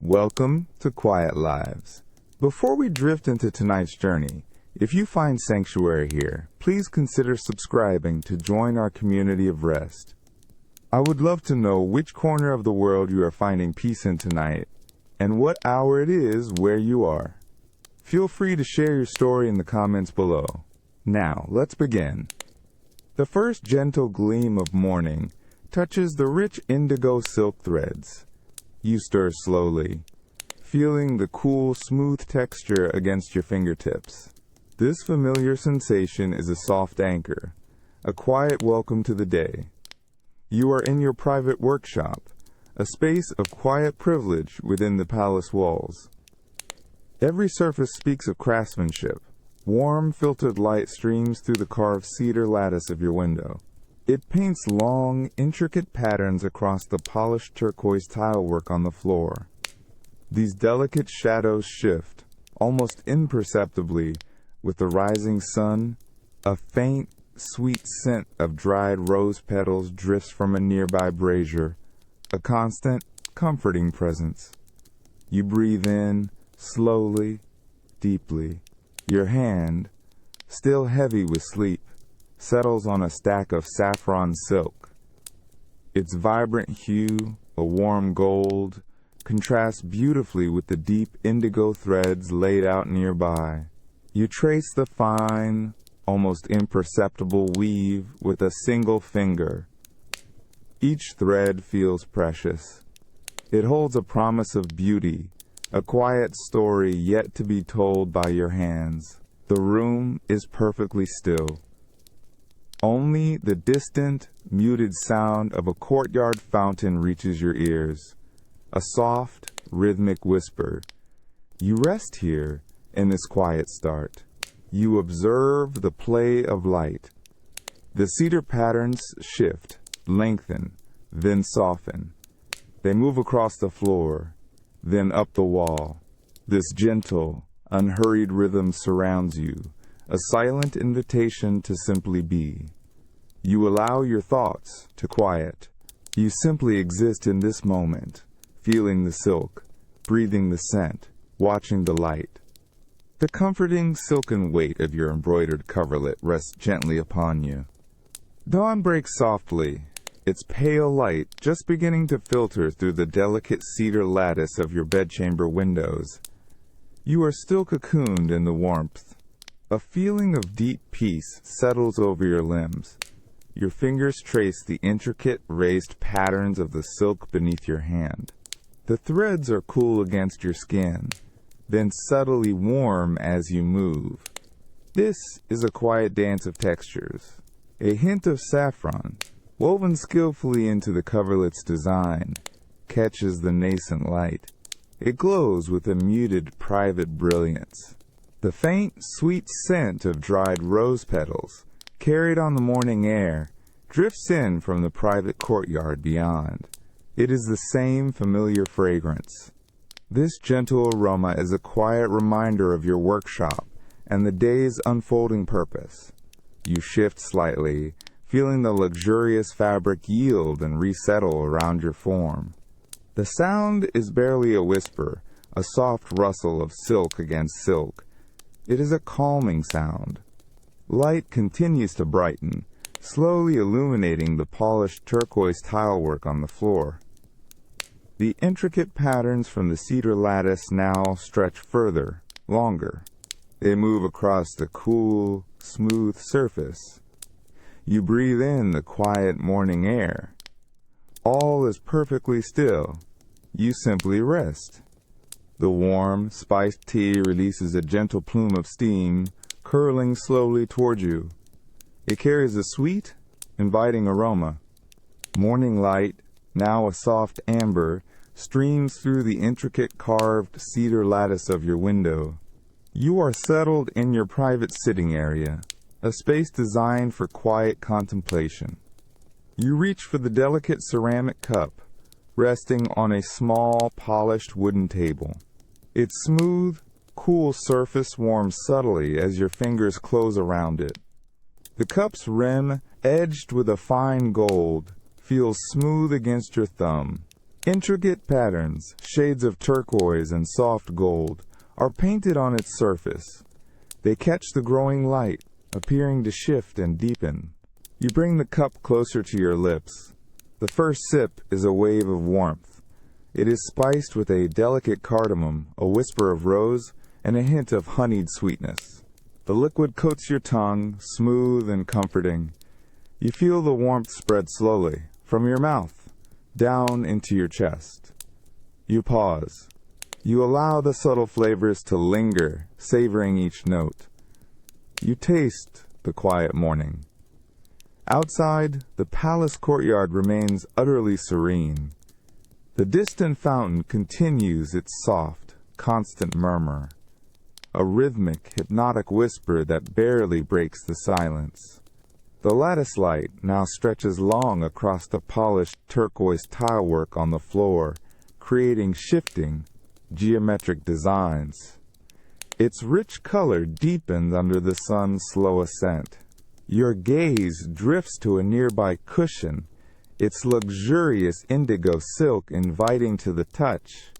Welcome to Quiet Lives. Before we drift into tonight's journey, if you find sanctuary here, please consider subscribing to join our community of rest. I would love to know which corner of the world you are finding peace in tonight, and what hour it is where you are. Feel free to share your story in the comments below. Now, let's begin. The first gentle gleam of morning touches the rich indigo silk threads. You stir slowly, feeling the cool, smooth texture against your fingertips. This familiar sensation is a soft anchor, a quiet welcome to the day. You are in your private workshop, a space of quiet privilege within the palace walls. Every surface speaks of craftsmanship. Warm, filtered light streams through the carved cedar lattice of your window. It paints long, intricate patterns across the polished turquoise tilework on the floor. These delicate shadows shift, almost imperceptibly, with the rising sun. A faint, sweet scent of dried rose petals drifts from a nearby brazier, a constant, comforting presence. You breathe in, slowly, deeply. Your hand, still heavy with sleep, settles on a stack of saffron silk. Its vibrant hue, a warm gold, contrasts beautifully with the deep indigo threads laid out nearby. You trace the fine, almost imperceptible weave with a single finger. Each thread feels precious. It holds a promise of beauty, a quiet story yet to be told by your hands. The room is perfectly still. Only the distant, muted sound of a courtyard fountain reaches your ears. A soft, rhythmic whisper. You rest here in this quiet start. You observe the play of light. The cedar patterns shift, lengthen, then soften. They move across the floor, then up the wall. This gentle, unhurried rhythm surrounds you, a silent invitation to simply be. You allow your thoughts to quiet. You simply exist in this moment, feeling the silk, breathing the scent, watching the light. The comforting, silken weight of your embroidered coverlet rests gently upon you. Dawn breaks softly, its pale light just beginning to filter through the delicate cedar lattice of your bedchamber windows. You are still cocooned in the warmth. A feeling of deep peace settles over your limbs. Your fingers trace the intricate, raised patterns of the silk beneath your hand. The threads are cool against your skin, then subtly warm as you move. This is a quiet dance of textures. A hint of saffron, woven skillfully into the coverlet's design, catches the nascent light. It glows with a muted, private brilliance. The faint, sweet scent of dried rose petals, carried on the morning air, drifts in from the private courtyard beyond. It is the same familiar fragrance. This gentle aroma is a quiet reminder of your workshop and the day's unfolding purpose. You shift slightly, feeling the luxurious fabric yield and resettle around your form. The sound is barely a whisper, a soft rustle of silk against silk. It is a calming sound. Light continues to brighten, slowly illuminating the polished turquoise tilework on the floor. The intricate patterns from the cedar lattice now stretch further, longer. They move across the cool, smooth surface. You breathe in the quiet morning air. All is perfectly still. You simply rest. The warm, spiced tea releases a gentle plume of steam, curling slowly toward you. It carries a sweet, inviting aroma. Morning light, now a soft amber, streams through the intricate carved cedar lattice of your window. You are settled in your private sitting area, a space designed for quiet contemplation. You reach for the delicate ceramic cup, resting on a small, polished wooden table. Its smooth, cool surface warms subtly as your fingers close around it. The cup's rim, edged with a fine gold, feels smooth against your thumb. Intricate patterns, shades of turquoise and soft gold, are painted on its surface. They catch the growing light, appearing to shift and deepen. You bring the cup closer to your lips. The first sip is a wave of warmth. It is spiced with a delicate cardamom, a whisper of rose, and a hint of honeyed sweetness. The liquid coats your tongue, smooth and comforting. You feel the warmth spread slowly, from your mouth, down into your chest. You pause. You allow the subtle flavors to linger, savoring each note. You taste the quiet morning. Outside, the palace courtyard remains utterly serene. The distant fountain continues its soft, constant murmur, a rhythmic, hypnotic whisper that barely breaks the silence. The lattice light now stretches long across the polished turquoise tilework on the floor, creating shifting, geometric designs. Its rich color deepens under the sun's slow ascent. Your gaze drifts to a nearby cushion, its luxurious indigo silk inviting to the touch.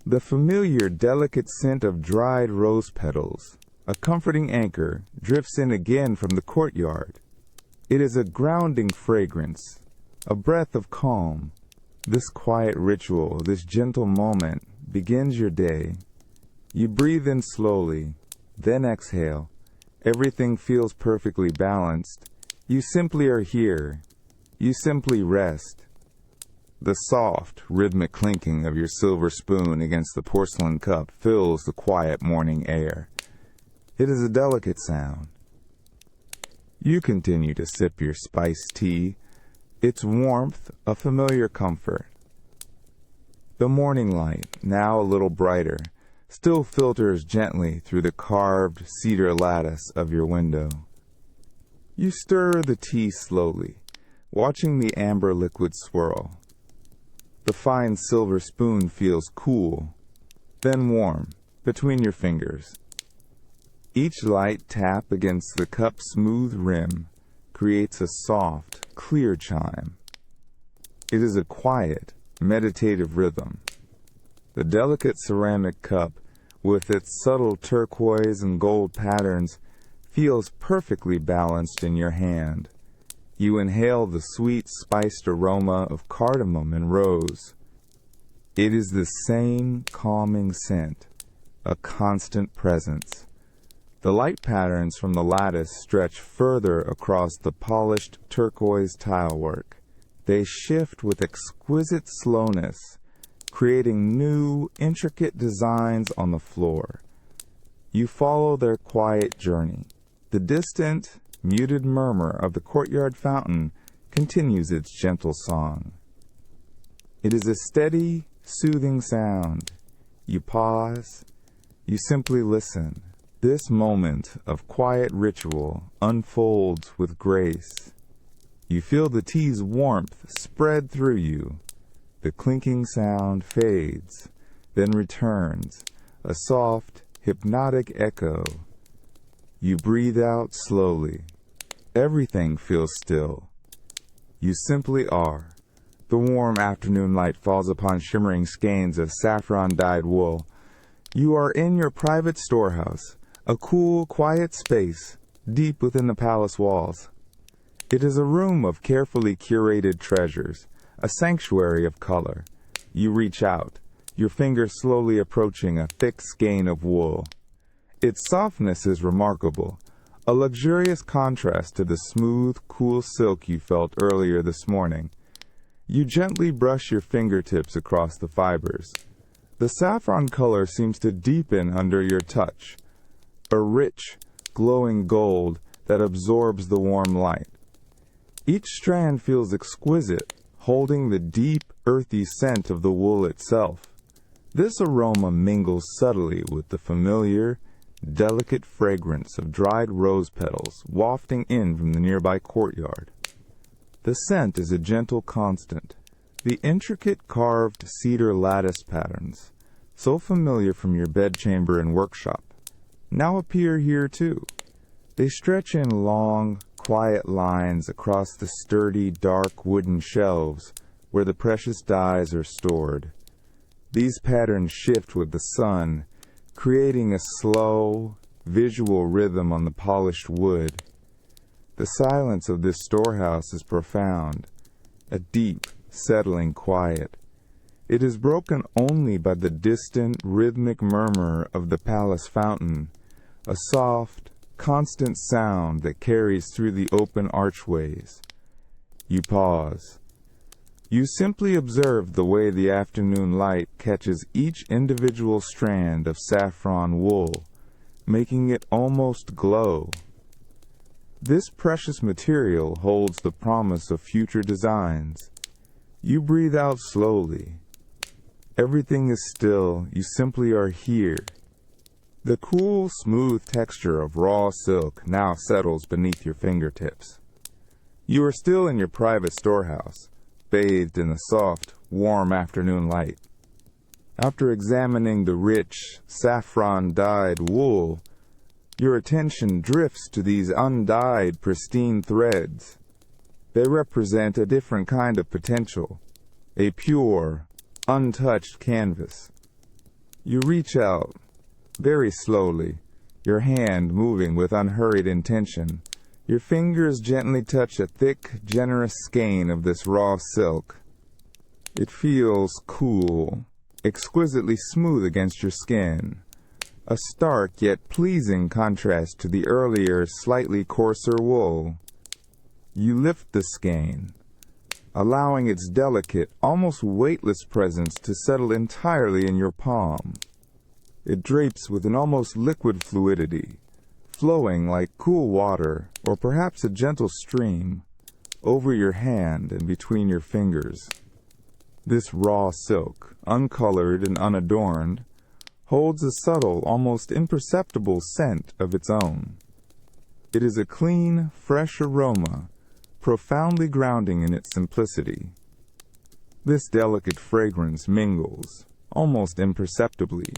The familiar delicate scent of dried rose petals, a comforting anchor, drifts in again from the courtyard. It is a grounding fragrance, a breath of calm. This quiet ritual, this gentle moment, begins your day. You breathe in slowly, then exhale. Everything feels perfectly balanced. You simply are here. You simply rest. The soft, rhythmic clinking of your silver spoon against the porcelain cup fills the quiet morning air. It is a delicate sound. You continue to sip your spiced tea, its warmth a familiar comfort. The morning light, now a little brighter, still filters gently through the carved cedar lattice of your window. You stir the tea slowly, watching the amber liquid swirl. The fine silver spoon feels cool, then warm, between your fingers. Each light tap against the cup's smooth rim creates a soft, clear chime. It is a quiet, meditative rhythm. The delicate ceramic cup, with its subtle turquoise and gold patterns, feels perfectly balanced in your hand. You inhale the sweet, spiced aroma of cardamom and rose. It is the same calming scent, a constant presence. The light patterns from the lattice stretch further across the polished turquoise tilework. They shift with exquisite slowness, creating new, intricate designs on the floor. You follow their quiet journey. The distant, muted murmur of the courtyard fountain continues its gentle song. It is a steady, soothing sound. You pause. You simply listen. This moment of quiet ritual unfolds with grace. You feel the tea's warmth spread through you. The clinking sound fades, then returns, a soft, hypnotic echo. You breathe out slowly. Everything feels still. You simply are. The warm afternoon light falls upon shimmering skeins of saffron-dyed wool. You are in your private storehouse, a cool, quiet space, deep within the palace walls. It is a room of carefully curated treasures, a sanctuary of color. You reach out, your finger slowly approaching a thick skein of wool. Its softness is remarkable, a luxurious contrast to the smooth, cool silk you felt earlier this morning. You gently brush your fingertips across the fibers. The saffron color seems to deepen under your touch, a rich, glowing gold that absorbs the warm light. Each strand feels exquisite, holding the deep, earthy scent of the wool itself. This aroma mingles subtly with the familiar, delicate fragrance of dried rose petals wafting in from the nearby courtyard. The scent is a gentle constant. The intricate carved cedar lattice patterns, so familiar from your bedchamber and workshop, now appear here too. They stretch in long, quiet lines across the sturdy, dark wooden shelves, where the precious dyes are stored. These patterns shift with the sun, creating a slow, visual rhythm on the polished wood. The silence of this storehouse is profound, a deep, settling quiet. It is broken only by the distant, rhythmic murmur of the palace fountain, a soft, constant sound that carries through the open archways. You pause. You simply observe the way the afternoon light catches each individual strand of saffron wool, making it almost glow. This precious material holds the promise of future designs. You breathe out slowly. Everything is still, you simply are here. The cool, smooth texture of raw silk now settles beneath your fingertips. You are still in your private storehouse, bathed in the soft, warm afternoon light. After examining the rich, saffron-dyed wool, your attention drifts to these undyed, pristine threads. They represent a different kind of potential, a pure, untouched canvas. You reach out, very slowly, your hand moving with unhurried intention. Your fingers gently touch a thick, generous skein of this raw silk. It feels cool, exquisitely smooth against your skin, a stark yet pleasing contrast to the earlier, slightly coarser wool. You lift the skein, allowing its delicate, almost weightless presence to settle entirely in your palm. It drapes with an almost liquid fluidity, flowing like cool water, or perhaps a gentle stream, over your hand and between your fingers. This raw silk, uncolored and unadorned, holds a subtle, almost imperceptible scent of its own. It is a clean, fresh aroma, profoundly grounding in its simplicity. This delicate fragrance mingles, almost imperceptibly,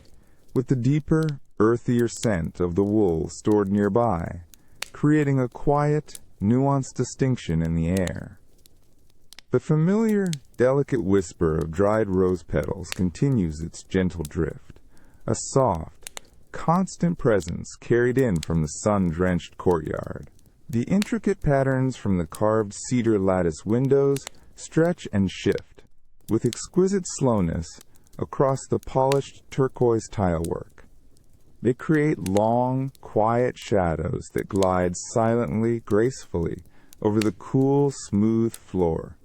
with the deeper, earthier scent of the wool stored nearby, creating a quiet, nuanced distinction in the air. The familiar, delicate whisper of dried rose petals continues its gentle drift, a soft, constant presence carried in from the sun-drenched courtyard. The intricate patterns from the carved cedar lattice windows stretch and shift, with exquisite slowness, across the polished turquoise tilework. They create long, quiet shadows that glide silently, gracefully over the cool, smooth floor.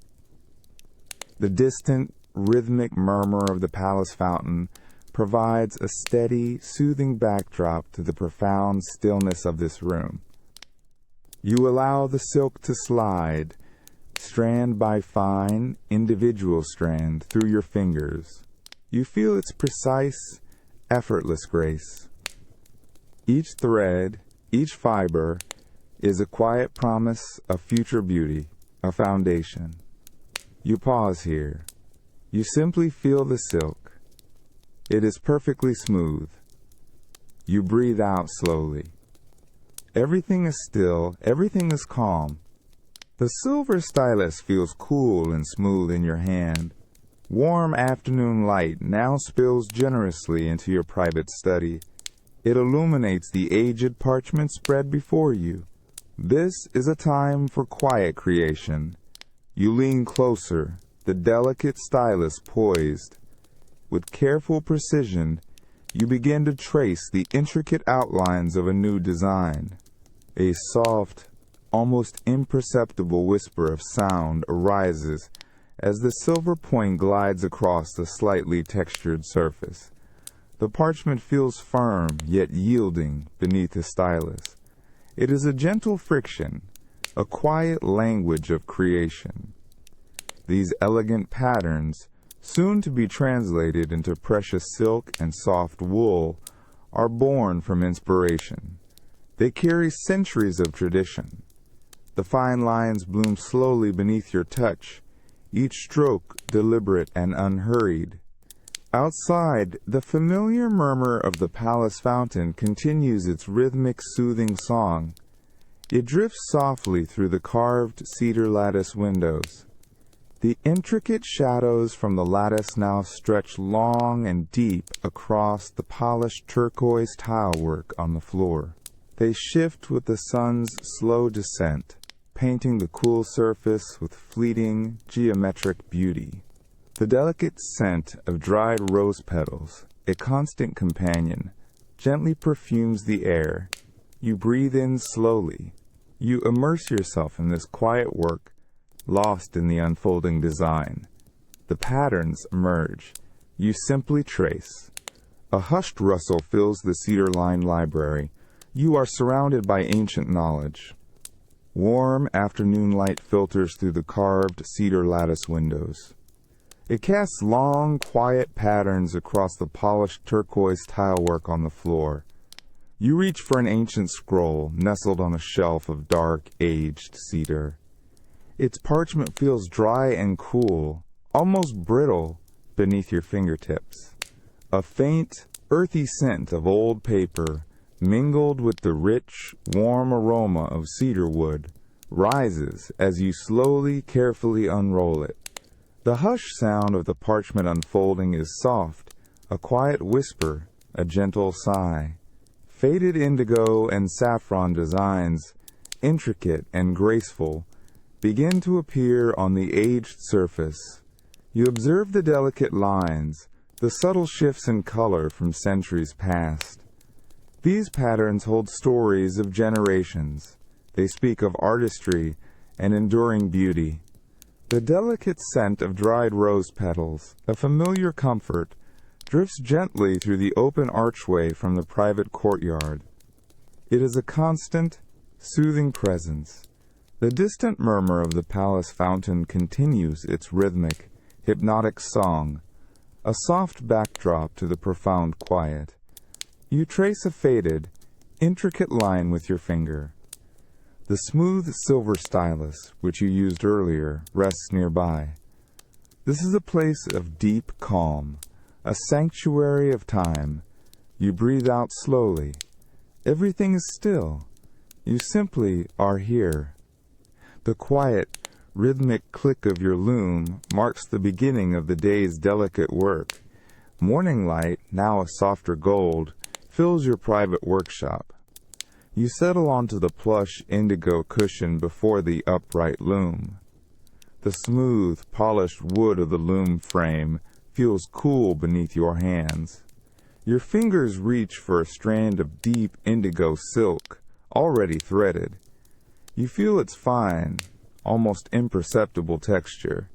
The distant, rhythmic murmur of the palace fountain provides a steady, soothing backdrop to the profound stillness of this room. You allow the silk to slide, strand by fine, individual strand, through your fingers. You feel its precise, effortless grace. Each thread, each fiber, is a quiet promise of future beauty, a foundation. You pause here. You simply feel the silk. It is perfectly smooth. You breathe out slowly. Everything is still, everything is calm. The silver stylus feels cool and smooth in your hand. Warm afternoon light now spills generously into your private study. It illuminates the aged parchment spread before you. This is a time for quiet creation. You lean closer, the delicate stylus poised. With careful precision, you begin to trace the intricate outlines of a new design. A soft, almost imperceptible whisper of sound arises as the silver point glides across the slightly textured surface. The parchment feels firm yet yielding beneath the stylus. It is a gentle friction, a quiet language of creation. These elegant patterns, soon to be translated into precious silk and soft wool, are born from inspiration. They carry centuries of tradition. The fine lines bloom slowly beneath your touch, each stroke deliberate and unhurried. Outside, the familiar murmur of the palace fountain continues its rhythmic, soothing song. It drifts softly through the carved cedar lattice windows. The intricate shadows from the lattice now stretch long and deep across the polished turquoise tilework on the floor. They shift with the sun's slow descent, painting the cool surface with fleeting, geometric beauty. The delicate scent of dried rose petals, a constant companion, gently perfumes the air. You breathe in slowly. You immerse yourself in this quiet work, lost in the unfolding design. The patterns emerge. You simply trace. A hushed rustle fills the cedar-lined library. You are surrounded by ancient knowledge. Warm afternoon light filters through the carved cedar lattice windows. It casts long, quiet patterns across the polished turquoise tilework on the floor. You reach for an ancient scroll nestled on a shelf of dark, aged cedar. Its parchment feels dry and cool, almost brittle, beneath your fingertips. A faint, earthy scent of old paper, mingled with the rich, warm aroma of cedar wood, rises as you slowly, carefully unroll it. The hushed sound of the parchment unfolding is soft, a quiet whisper, a gentle sigh. Faded indigo and saffron designs, intricate and graceful, begin to appear on the aged surface. You observe the delicate lines, the subtle shifts in color from centuries past. These patterns hold stories of generations. They speak of artistry and enduring beauty. The delicate scent of dried rose petals, a familiar comfort, drifts gently through the open archway from the private courtyard. It is a constant, soothing presence. The distant murmur of the palace fountain continues its rhythmic, hypnotic song, a soft backdrop to the profound quiet. You trace a faded, intricate line with your finger. The smooth silver stylus, which you used earlier, rests nearby. This is a place of deep calm, a sanctuary of time. You breathe out slowly. Everything is still. You simply are here. The quiet, rhythmic click of your loom marks the beginning of the day's delicate work. Morning light, now a softer gold, fills your private workshop. You settle onto the plush indigo cushion before the upright loom. The smooth, polished wood of the loom frame feels cool beneath your hands. Your fingers reach for a strand of deep indigo silk, already threaded. You feel its fine, almost imperceptible texture.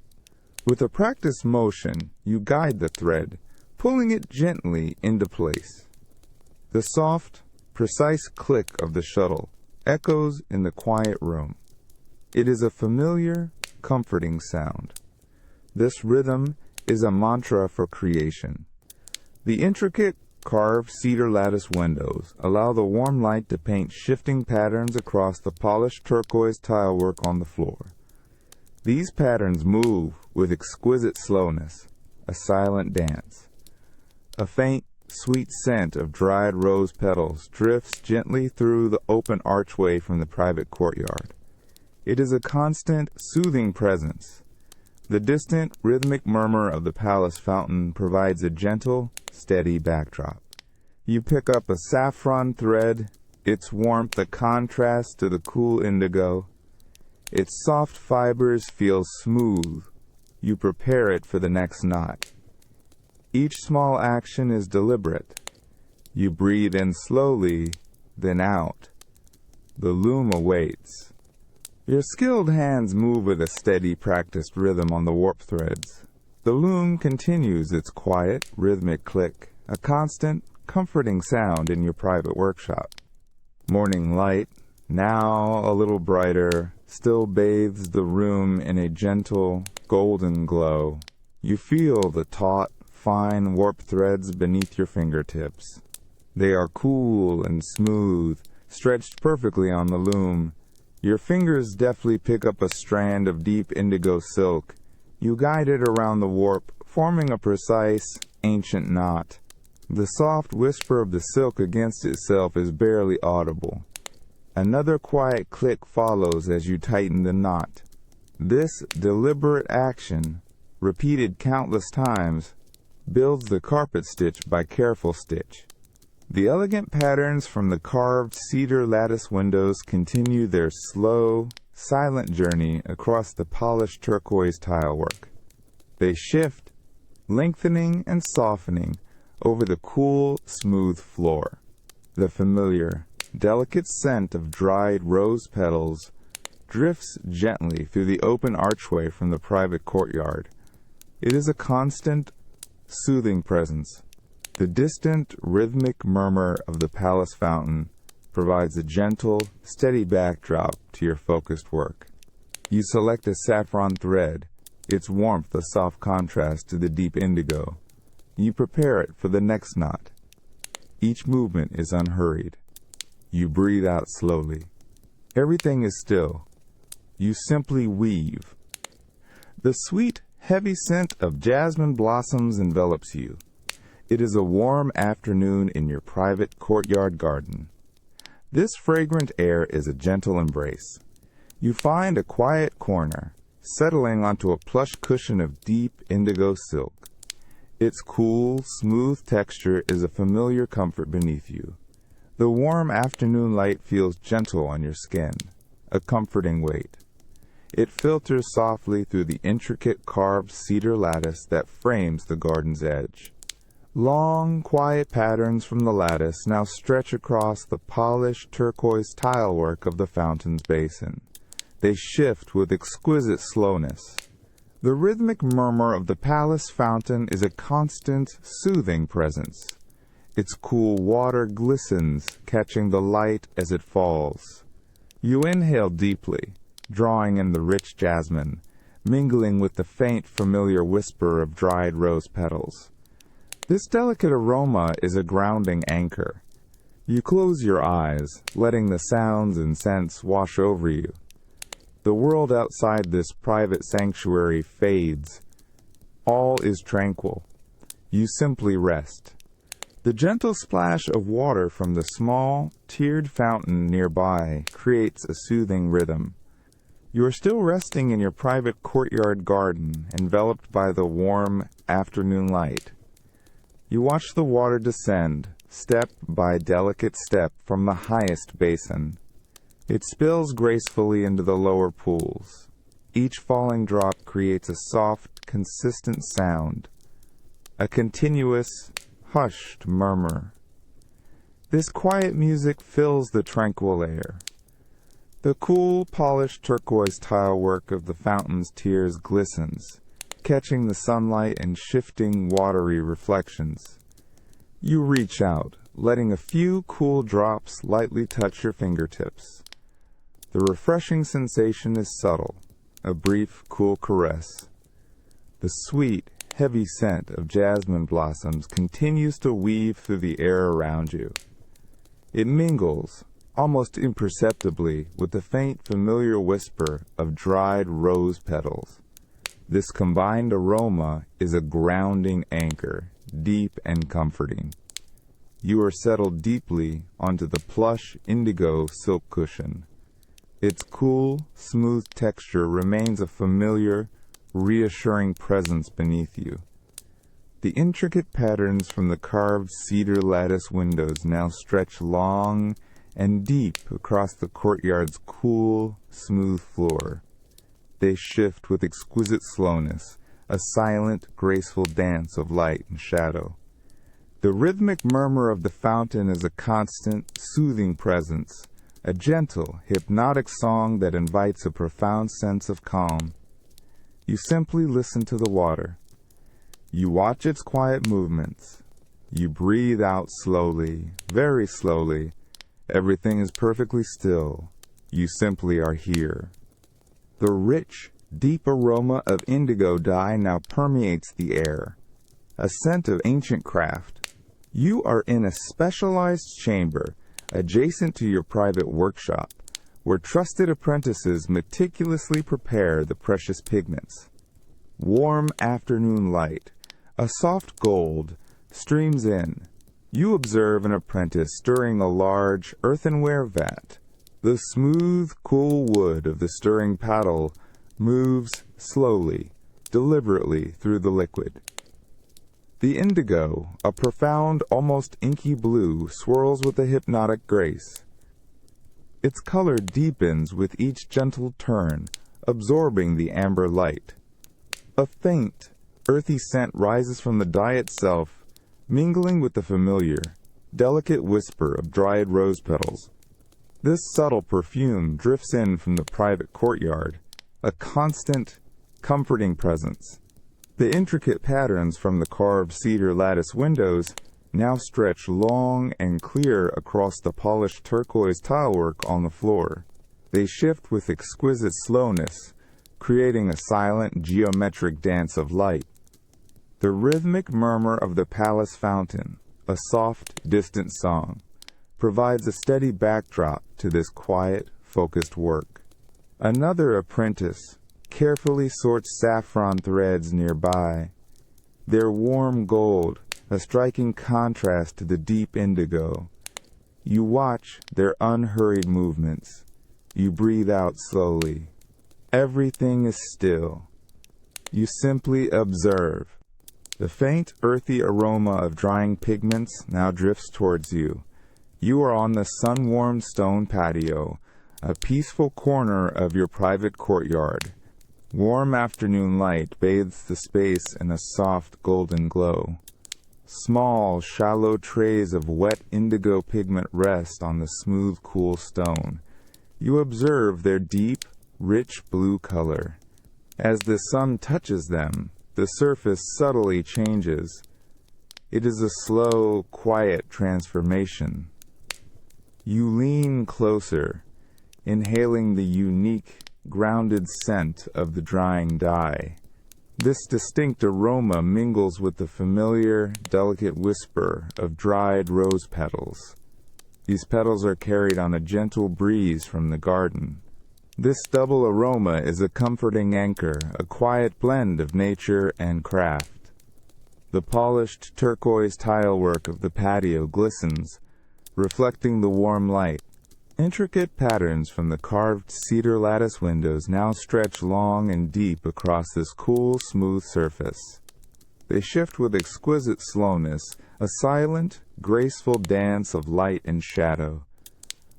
With a practiced motion, you guide the thread, pulling it gently into place. The soft, precise click of the shuttle echoes in the quiet room. It is a familiar, comforting sound. This rhythm is a mantra for creation. The intricate, carved cedar lattice windows allow the warm light to paint shifting patterns across the polished turquoise tilework on the floor. These patterns move with exquisite slowness, a silent dance. A faint, sweet scent of dried rose petals drifts gently through the open archway from the private courtyard. It is a constant, soothing presence. The distant, rhythmic murmur of the palace fountain provides a gentle, steady backdrop. You pick up a saffron thread, its warmth a contrast to the cool indigo. Its soft fibers feel smooth. You prepare it for the next knot. Each small action is deliberate. You breathe in slowly, then out. The loom awaits. Your skilled hands move with a steady, practiced rhythm on the warp threads. The loom continues its quiet, rhythmic click, a constant, comforting sound in your private workshop. Morning light, now a little brighter, still bathes the room in a gentle, golden glow. You feel the taut, fine warp threads beneath your fingertips. They are cool and smooth, stretched perfectly on the loom. Your fingers deftly pick up a strand of deep indigo silk. You guide it around the warp, forming a precise, ancient knot. The soft whisper of the silk against itself is barely audible. Another quiet click follows as you tighten the knot. This deliberate action, repeated countless times, builds the carpet stitch by careful stitch. The elegant patterns from the carved cedar lattice windows continue their slow, silent journey across the polished turquoise tilework. They shift, lengthening and softening over the cool, smooth floor. The familiar, delicate scent of dried rose petals drifts gently through the open archway from the private courtyard. It is a constant, soothing presence. The distant, rhythmic murmur of the palace fountain provides a gentle, steady backdrop to your focused work. You select a saffron thread, its warmth a soft contrast to the deep indigo. You prepare it for the next knot. Each movement is unhurried. You breathe out slowly. Everything is still. You simply weave. The sweet, heavy scent of jasmine blossoms envelops you. It is a warm afternoon in your private courtyard garden. This fragrant air is a gentle embrace. You find a quiet corner, settling onto a plush cushion of deep indigo silk. Its cool, smooth texture is a familiar comfort beneath you. The warm afternoon light feels gentle on your skin, a comforting weight. It filters softly through the intricate carved cedar lattice that frames the garden's edge. Long, quiet patterns from the lattice now stretch across the polished turquoise tilework of the fountain's basin. They shift with exquisite slowness. The rhythmic murmur of the palace fountain is a constant, soothing presence. Its cool water glistens, catching the light as it falls. You inhale deeply, drawing in the rich jasmine, mingling with the faint, familiar whisper of dried rose petals. This delicate aroma is a grounding anchor. You close your eyes, letting the sounds and scents wash over you. The world outside this private sanctuary fades. All is tranquil. You simply rest. The gentle splash of water from the small, tiered fountain nearby creates a soothing rhythm. You are still resting in your private courtyard garden, enveloped by the warm afternoon light. You watch the water descend, step by delicate step, from the highest basin. It spills gracefully into the lower pools. Each falling drop creates a soft, consistent sound, a continuous, hushed murmur. This quiet music fills the tranquil air. The cool, polished turquoise tilework of the fountain's tiers glistens, catching the sunlight and shifting watery reflections. You reach out, letting a few cool drops lightly touch your fingertips. The refreshing sensation is subtle, a brief, cool caress. The sweet, heavy scent of jasmine blossoms continues to weave through the air around you. It mingles, almost imperceptibly, with the faint, familiar whisper of dried rose petals. This combined aroma is a grounding anchor, deep and comforting. You are settled deeply onto the plush indigo silk cushion. Its cool, smooth texture remains a familiar, reassuring presence beneath you. The intricate patterns from the carved cedar lattice windows now stretch long and deep across the courtyard's cool, smooth floor. They shift with exquisite slowness, a silent, graceful dance of light and shadow. The rhythmic murmur of the fountain is a constant, soothing presence, a gentle, hypnotic song that invites a profound sense of calm. You simply listen to the water. You watch its quiet movements. You breathe out slowly, very slowly. Everything is perfectly still. You simply are here. The rich, deep aroma of indigo dye now permeates the air, a scent of ancient craft. You are in a specialized chamber adjacent to your private workshop, where trusted apprentices meticulously prepare the precious pigments. Warm afternoon light, a soft gold, streams in. You observe an apprentice stirring a large earthenware vat. The smooth, cool wood of the stirring paddle moves slowly, deliberately through the liquid. The indigo, a profound, almost inky blue, swirls with a hypnotic grace. Its color deepens with each gentle turn, absorbing the amber light. A faint, earthy scent rises from the dye itself, mingling with the familiar, delicate whisper of dried rose petals. This subtle perfume drifts in from the private courtyard, a constant, comforting presence. The intricate patterns from the carved cedar lattice windows now stretch long and clear across the polished turquoise tilework on the floor. They shift with exquisite slowness, creating a silent geometric dance of light. The rhythmic murmur of the palace fountain, a soft, distant song, provides a steady backdrop to this quiet, focused work. Another apprentice carefully sorts saffron threads nearby. Their warm gold, a striking contrast to the deep indigo. You watch their unhurried movements. You breathe out slowly. Everything is still. You simply observe. The faint, earthy aroma of drying pigments now drifts towards you. You are on the sun-warmed stone patio, a peaceful corner of your private courtyard. Warm afternoon light bathes the space in a soft golden glow. Small, shallow trays of wet indigo pigment rest on the smooth, cool stone. You observe their deep, rich blue color. As the sun touches them, the surface subtly changes. It is a slow, quiet transformation. You lean closer, inhaling the unique, grounded scent of the drying dye. This distinct aroma mingles with the familiar, delicate whisper of dried rose petals. These petals are carried on a gentle breeze from the garden. This double aroma is a comforting anchor, a quiet blend of nature and craft. The polished turquoise tilework of the patio glistens, reflecting the warm light. Intricate patterns from the carved cedar lattice windows now stretch long and deep across this cool, smooth surface. They shift with exquisite slowness, a silent, graceful dance of light and shadow.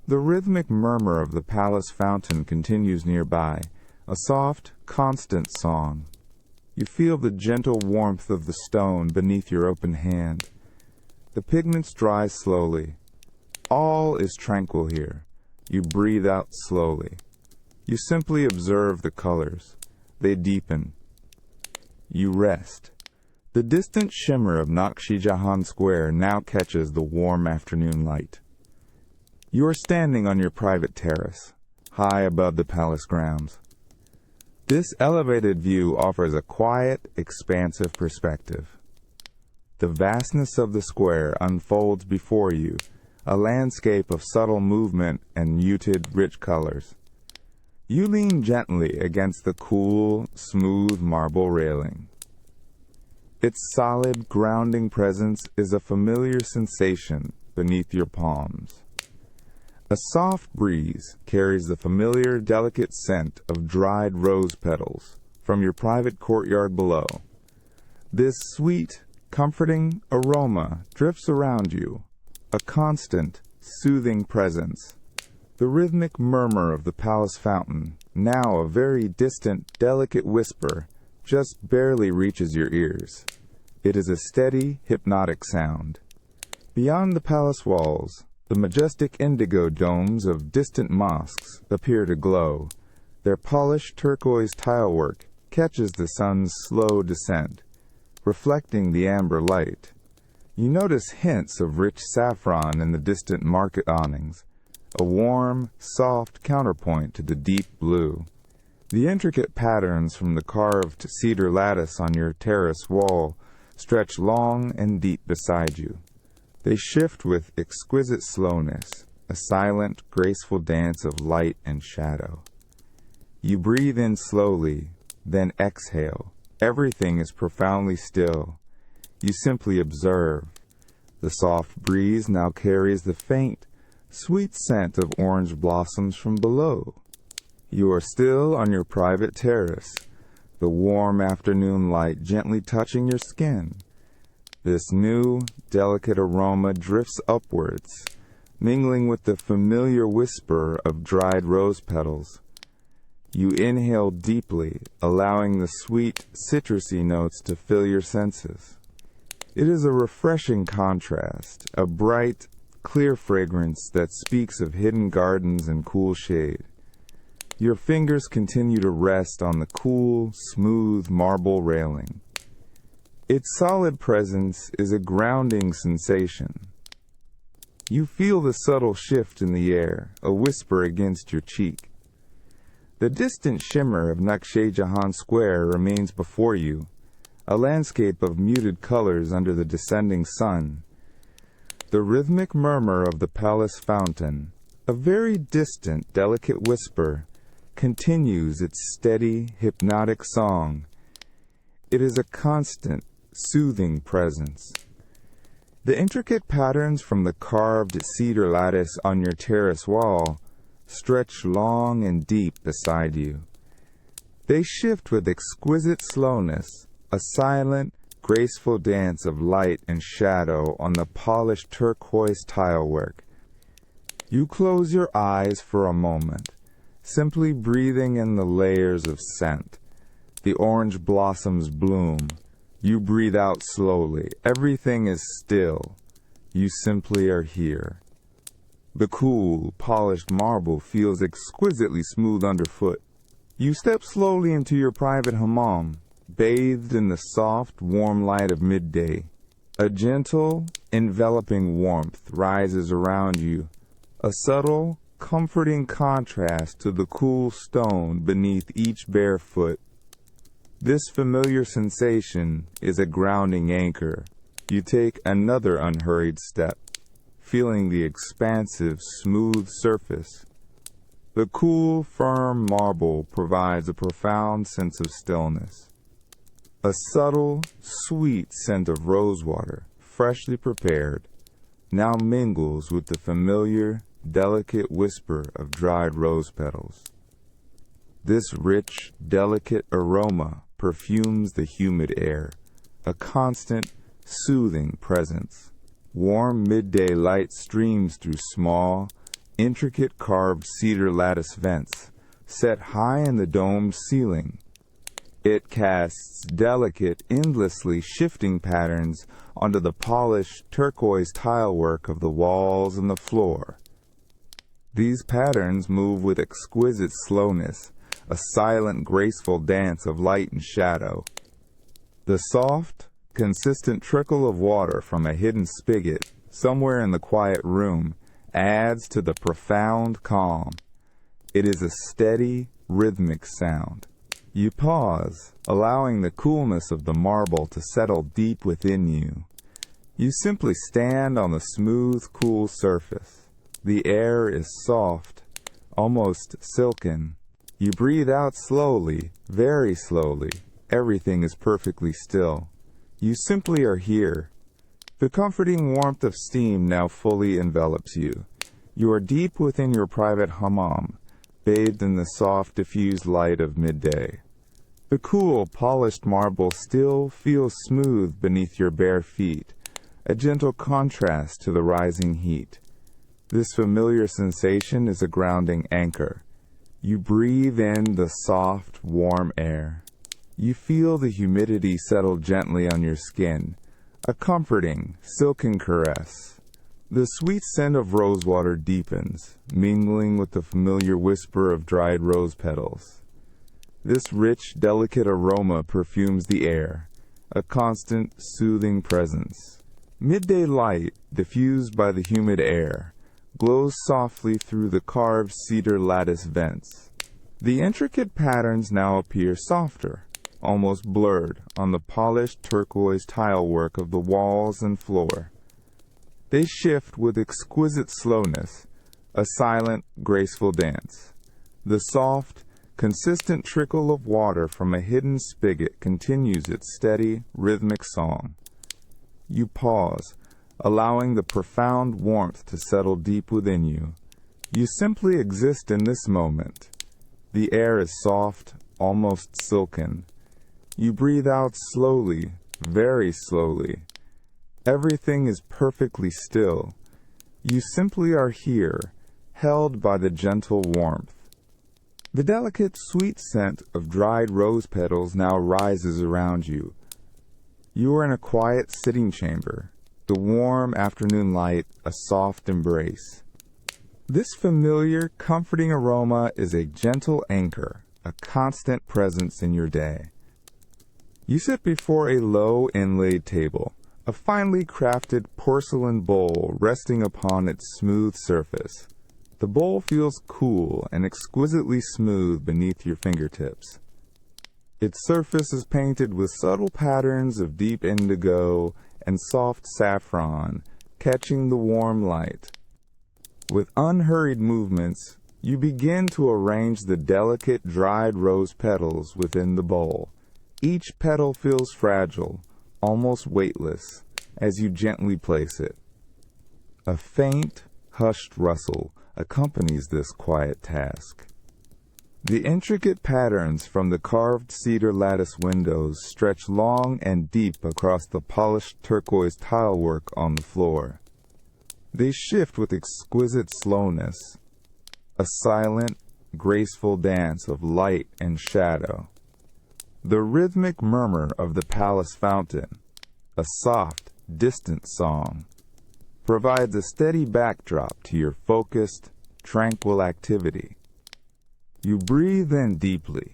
The rhythmic murmur of the palace fountain continues nearby, a soft, constant song. You feel the gentle warmth of the stone beneath your open hand. The pigments dry slowly. All is tranquil here. You breathe out slowly. You simply observe the colors. They deepen. You rest. The distant shimmer of Naqshi Jahan Square now catches the warm afternoon light. You are standing on your private terrace, high above the palace grounds. This elevated view offers a quiet, expansive perspective. The vastness of the square unfolds before you, a landscape of subtle movement and muted, rich colors. You lean gently against the cool, smooth marble railing. Its solid, grounding presence is a familiar sensation beneath your palms. A soft breeze carries the familiar, delicate scent of dried rose petals from your private courtyard below. This sweet, comforting aroma drifts around you, a constant, soothing presence. The rhythmic murmur of the palace fountain, now a very distant, delicate whisper, just barely reaches your ears. It is a steady, hypnotic sound. Beyond the palace walls, the majestic indigo domes of distant mosques appear to glow. Their polished turquoise tilework catches the sun's slow descent, reflecting the amber light. You notice hints of rich saffron in the distant market awnings, a warm, soft counterpoint to the deep blue. The intricate patterns from the carved cedar lattice on your terrace wall stretch long and deep beside you. They shift with exquisite slowness, a silent, graceful dance of light and shadow. You breathe in slowly, then exhale. Everything is profoundly still. You simply observe. The soft breeze now carries the faint, sweet scent of orange blossoms from below. You are still on your private terrace, the warm afternoon light gently touching your skin. This new, delicate aroma drifts upwards, mingling with the familiar whisper of dried rose petals. You inhale deeply, allowing the sweet, citrusy notes to fill your senses. It is a refreshing contrast, a bright, clear fragrance that speaks of hidden gardens and cool shade. Your fingers continue to rest on the cool, smooth marble railing. Its solid presence is a grounding sensation. You feel the subtle shift in the air, a whisper against your cheek. The distant shimmer of Naqsh Jahan Square remains before you, a landscape of muted colors under the descending sun. The rhythmic murmur of the palace fountain, a very distant, delicate whisper, continues its steady, hypnotic song. It is a constant, soothing presence. The intricate patterns from the carved cedar lattice on your terrace wall stretch long and deep beside you. They shift with exquisite slowness, a silent, graceful dance of light and shadow on the polished turquoise tilework. You close your eyes for a moment, simply breathing in the layers of scent. The orange blossoms bloom. You breathe out slowly. Everything is still. You simply are here. The cool, polished marble feels exquisitely smooth underfoot. You step slowly into your private hammam, bathed in the soft, warm light of midday. A gentle, enveloping warmth rises around you, a subtle, comforting contrast to the cool stone beneath each bare foot. This familiar sensation is a grounding anchor. You take another unhurried step, feeling the expansive, smooth surface. The cool, firm marble provides a profound sense of stillness. A subtle, sweet scent of rosewater, freshly prepared, now mingles with the familiar, delicate whisper of dried rose petals. This rich, delicate aroma perfumes the humid air, a constant, soothing presence. Warm midday light streams through small, intricate carved cedar lattice vents set high in the domed ceiling. It casts delicate, endlessly shifting patterns onto the polished turquoise tilework of the walls and the floor. These patterns move with exquisite slowness, a silent, graceful dance of light and shadow. The soft, consistent trickle of water from a hidden spigot somewhere in the quiet room adds to the profound calm. It is a steady, rhythmic sound. You pause, allowing the coolness of the marble to settle deep within you. You simply stand on the smooth, cool surface. The air is soft, almost silken. You breathe out slowly, very slowly. Everything is perfectly still. You simply are here. The comforting warmth of steam now fully envelops you. You are deep within your private hammam, bathed in the soft, diffused light of midday. The cool, polished marble still feels smooth beneath your bare feet, a gentle contrast to the rising heat. This familiar sensation is a grounding anchor. You breathe in the soft, warm air. You feel the humidity settle gently on your skin, a comforting, silken caress. The sweet scent of rosewater deepens, mingling with the familiar whisper of dried rose petals. This rich, delicate aroma perfumes the air, a constant, soothing presence. Midday light, diffused by the humid air, glows softly through the carved cedar lattice vents. The intricate patterns now appear softer, almost blurred, on the polished turquoise tilework of the walls and floor. They shift with exquisite slowness, a silent, graceful dance. The soft, consistent trickle of water from a hidden spigot continues its steady, rhythmic song. You pause, allowing the profound warmth to settle deep within you. You simply exist in this moment. The air is soft, almost silken. You breathe out slowly, very slowly. Everything is perfectly still. You simply are here, held by the gentle warmth. The delicate, sweet scent of dried rose petals now rises around you. You are in a quiet sitting chamber, the warm afternoon light a soft embrace. This familiar, comforting aroma is a gentle anchor, a constant presence in your day. You sit before a low inlaid table, a finely crafted porcelain bowl resting upon its smooth surface. The bowl feels cool and exquisitely smooth beneath your fingertips. Its surface is painted with subtle patterns of deep indigo and soft saffron, catching the warm light. With unhurried movements, you begin to arrange the delicate dried rose petals within the bowl. Each petal feels fragile, almost weightless, as you gently place it. A faint, hushed rustle accompanies this quiet task. The intricate patterns from the carved cedar lattice windows stretch long and deep across the polished turquoise tilework on the floor. They shift with exquisite slowness, a silent, graceful dance of light and shadow. The rhythmic murmur of the palace fountain, a soft, distant song, provides a steady backdrop to your focused, tranquil activity. You breathe in deeply,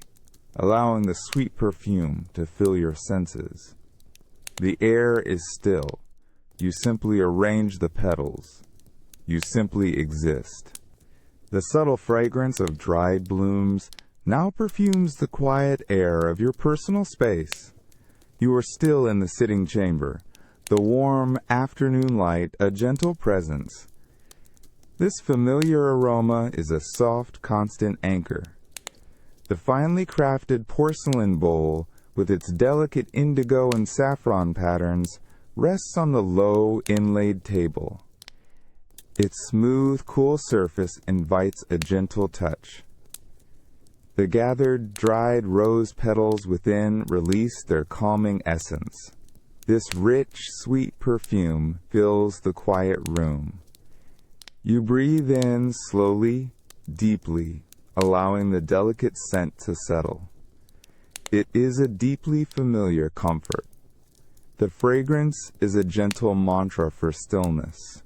allowing the sweet perfume to fill your senses. The air is still. You simply arrange the petals. You simply exist. The subtle fragrance of dried blooms now perfumes the quiet air of your personal space. You are still in the sitting chamber, the warm afternoon light a gentle presence. This familiar aroma is a soft, constant anchor. The finely crafted porcelain bowl, with its delicate indigo and saffron patterns, rests on the low, inlaid table. Its smooth, cool surface invites a gentle touch. The gathered, dried rose petals within release their calming essence. This rich, sweet perfume fills the quiet room. You breathe in slowly, deeply, allowing the delicate scent to settle. It is a deeply familiar comfort. The fragrance is a gentle mantra for stillness.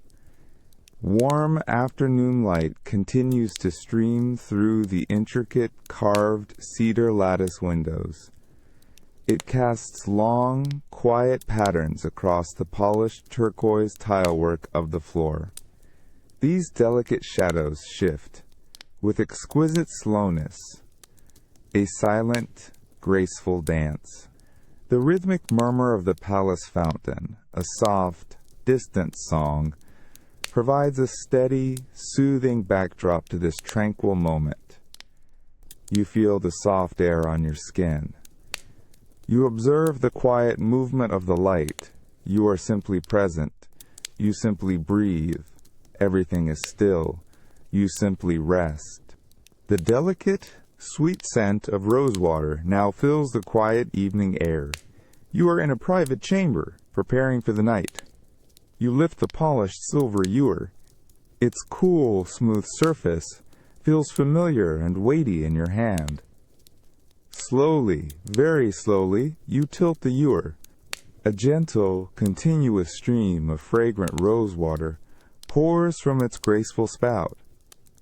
Warm afternoon light continues to stream through the intricate carved cedar lattice windows. It casts long, quiet patterns across the polished turquoise tilework of the floor. These delicate shadows shift, with exquisite slowness, a silent, graceful dance. The rhythmic murmur of the palace fountain, a soft, distant song, provides a steady, soothing backdrop to this tranquil moment. You feel the soft air on your skin. You observe the quiet movement of the light. You are simply present. You simply breathe. Everything is still. You simply rest. The delicate, sweet scent of rosewater now fills the quiet evening air. You are in a private chamber, preparing for the night. You lift the polished silver ewer. Its cool, smooth surface feels familiar and weighty in your hand. Slowly, very slowly, you tilt the ewer. A gentle, continuous stream of fragrant rosewater pours from its graceful spout.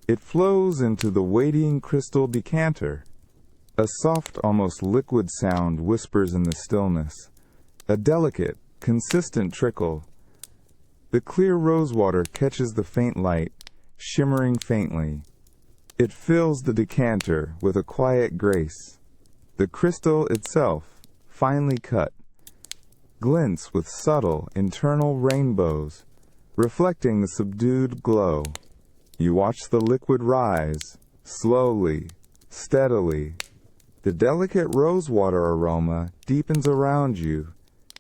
It flows into the waiting crystal decanter. A soft, almost liquid sound whispers in the stillness. A delicate, consistent trickle. The clear rosewater catches the faint light, shimmering faintly. It fills the decanter with a quiet grace. The crystal itself, finely cut, glints with subtle internal rainbows, reflecting the subdued glow. You watch the liquid rise, slowly, steadily. The delicate rosewater aroma deepens around you,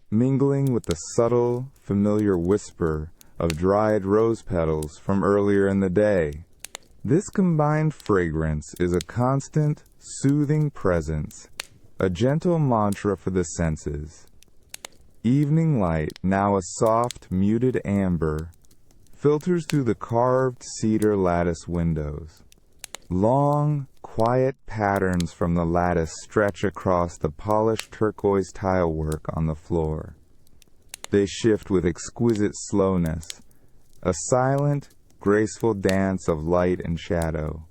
mingling with the subtle, familiar whisper of dried rose petals from earlier in the day. This combined fragrance is a constant, soothing presence, a gentle mantra for the senses. Evening light, now a soft, muted amber, filters through the carved cedar lattice windows. Long, quiet patterns from the lattice stretch across the polished turquoise tilework on the floor. They shift with exquisite slowness, a silent, graceful dance of light and shadow.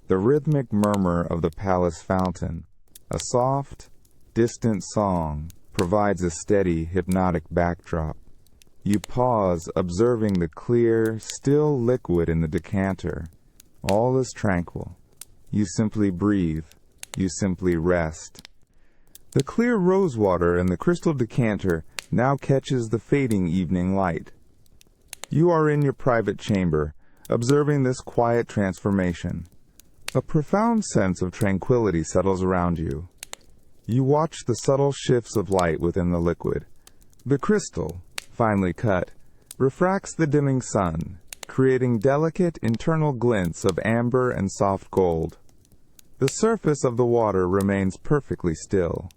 The rhythmic murmur of the palace fountain, a soft, distant song, provides a steady, hypnotic backdrop. You pause, observing the clear, still liquid in the decanter. All is tranquil. You simply breathe. You simply rest. The clear rosewater in the crystal decanter now catches the fading evening light. You are in your private chamber, observing this quiet transformation. A profound sense of tranquility settles around you. You watch the subtle shifts of light within the liquid. The crystal, finely cut, refracts the dimming sun, creating delicate internal glints of amber and soft gold. The surface of the water remains perfectly still.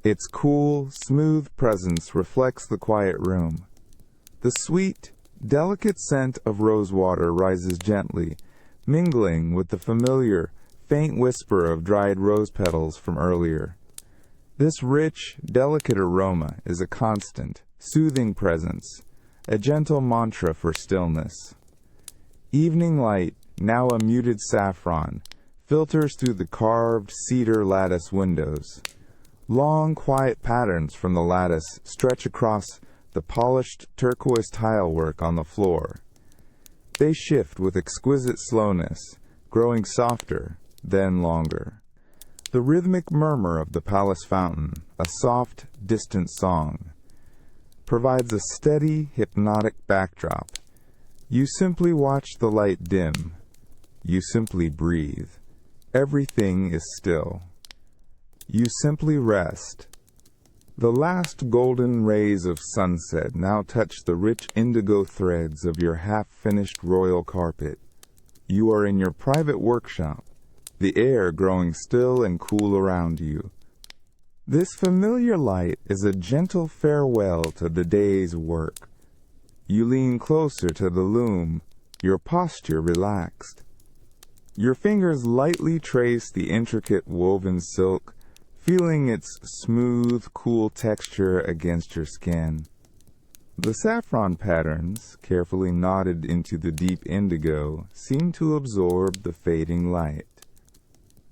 Its cool, smooth presence reflects the quiet room. The sweet, delicate scent of rosewater rises gently, mingling with the familiar, faint whisper of dried rose petals from earlier. This rich, delicate aroma is a constant, soothing presence, a gentle mantra for stillness. Evening light, now a muted saffron, filters through the carved cedar lattice windows. Long, quiet patterns from the lattice stretch across the polished turquoise tilework on the floor. They shift with exquisite slowness, growing softer, then longer. The rhythmic murmur of the palace fountain, a soft, distant song, provides a steady, hypnotic backdrop. You simply watch the light dim. You simply breathe. Everything is still. You simply rest. The last golden rays of sunset now touch the rich indigo threads of your half-finished royal carpet. You are in your private workshop, the air growing still and cool around you. This familiar light is a gentle farewell to the day's work. You lean closer to the loom, your posture relaxed. Your fingers lightly trace the intricate woven silk, feeling its smooth, cool texture against your skin. The saffron patterns, carefully knotted into the deep indigo, seem to absorb the fading light.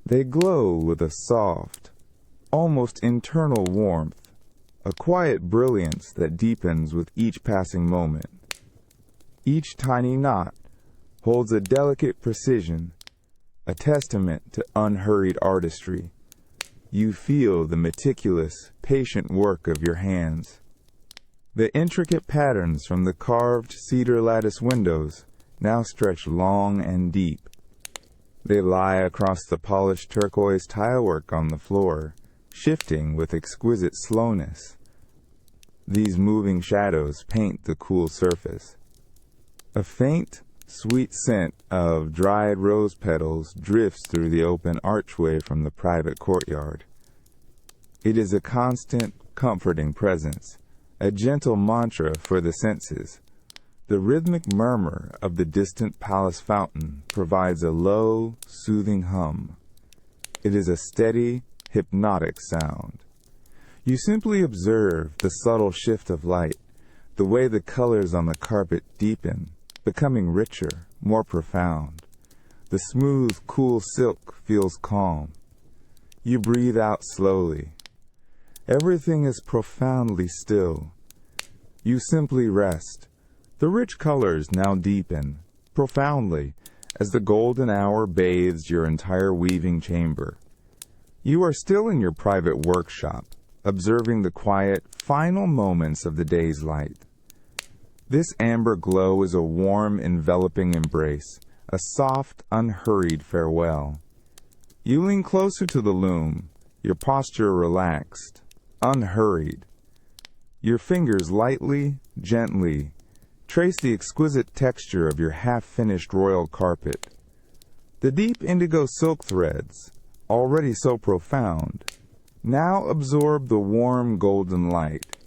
They glow with a soft, almost internal warmth, a quiet brilliance that deepens with each passing moment. Each tiny knot holds a delicate precision, a testament to unhurried artistry. You feel the meticulous, patient work of your hands. The intricate patterns from the carved cedar lattice windows now stretch long and deep. They lie across the polished turquoise tilework on the floor, shifting with exquisite slowness. These moving shadows paint the cool surface. A faint, sweet scent of dried rose petals drifts through the open archway from the private courtyard. It is a constant, comforting presence, a gentle mantra for the senses. The rhythmic murmur of the distant palace fountain provides a low, soothing hum. It is a steady, hypnotic sound. You simply observe the subtle shift of light, the way the colors on the carpet deepen, becoming richer, more profound. The smooth, cool silk feels calm. You breathe out slowly. Everything is profoundly still. You simply rest. The rich colors now deepen, profoundly, as the golden hour bathes your entire weaving chamber. You are still in your private workshop, observing the quiet, final moments of the day's light. This amber glow is a warm, enveloping embrace, a soft, unhurried farewell. You lean closer to the loom, your posture relaxed, unhurried. Your fingers lightly, gently, trace the exquisite texture of your half-finished royal carpet. The deep indigo silk threads, already so profound, now absorb the warm golden light,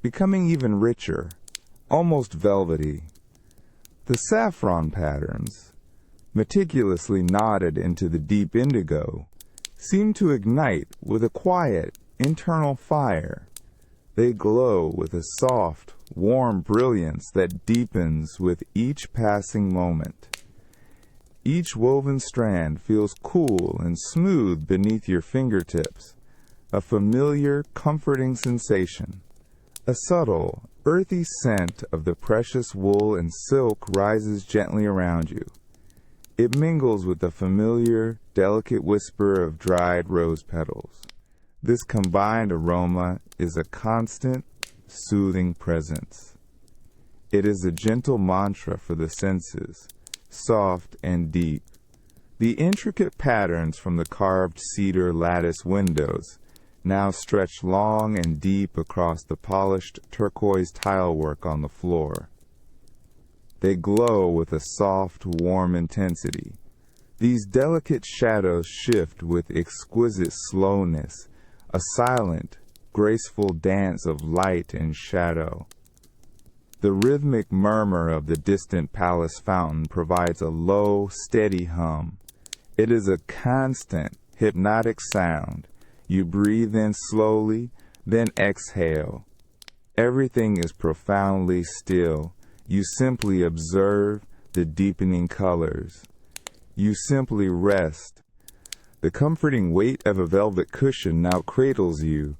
becoming even richer, almost velvety. The saffron patterns, meticulously knotted into the deep indigo, seem to ignite with a quiet, internal fire. They glow with a soft, warm brilliance that deepens with each passing moment. Each woven strand feels cool and smooth beneath your fingertips, a familiar, comforting sensation. A subtle, earthy scent of the precious wool and silk rises gently around you. It mingles with the familiar, delicate whisper of dried rose petals. This combined aroma is a constant, soothing presence. It is a gentle mantra for the senses, soft and deep. The intricate patterns from the carved cedar lattice windows now stretch long and deep across the polished turquoise tilework on the floor. They glow with a soft, warm intensity. These delicate shadows shift with exquisite slowness, a silent, graceful dance of light and shadow. The rhythmic murmur of the distant palace fountain provides a low, steady hum. It is a constant, hypnotic sound. You breathe in slowly, then exhale. Everything is profoundly still. You simply observe the deepening colors. You simply rest. The comforting weight of a velvet cushion now cradles you.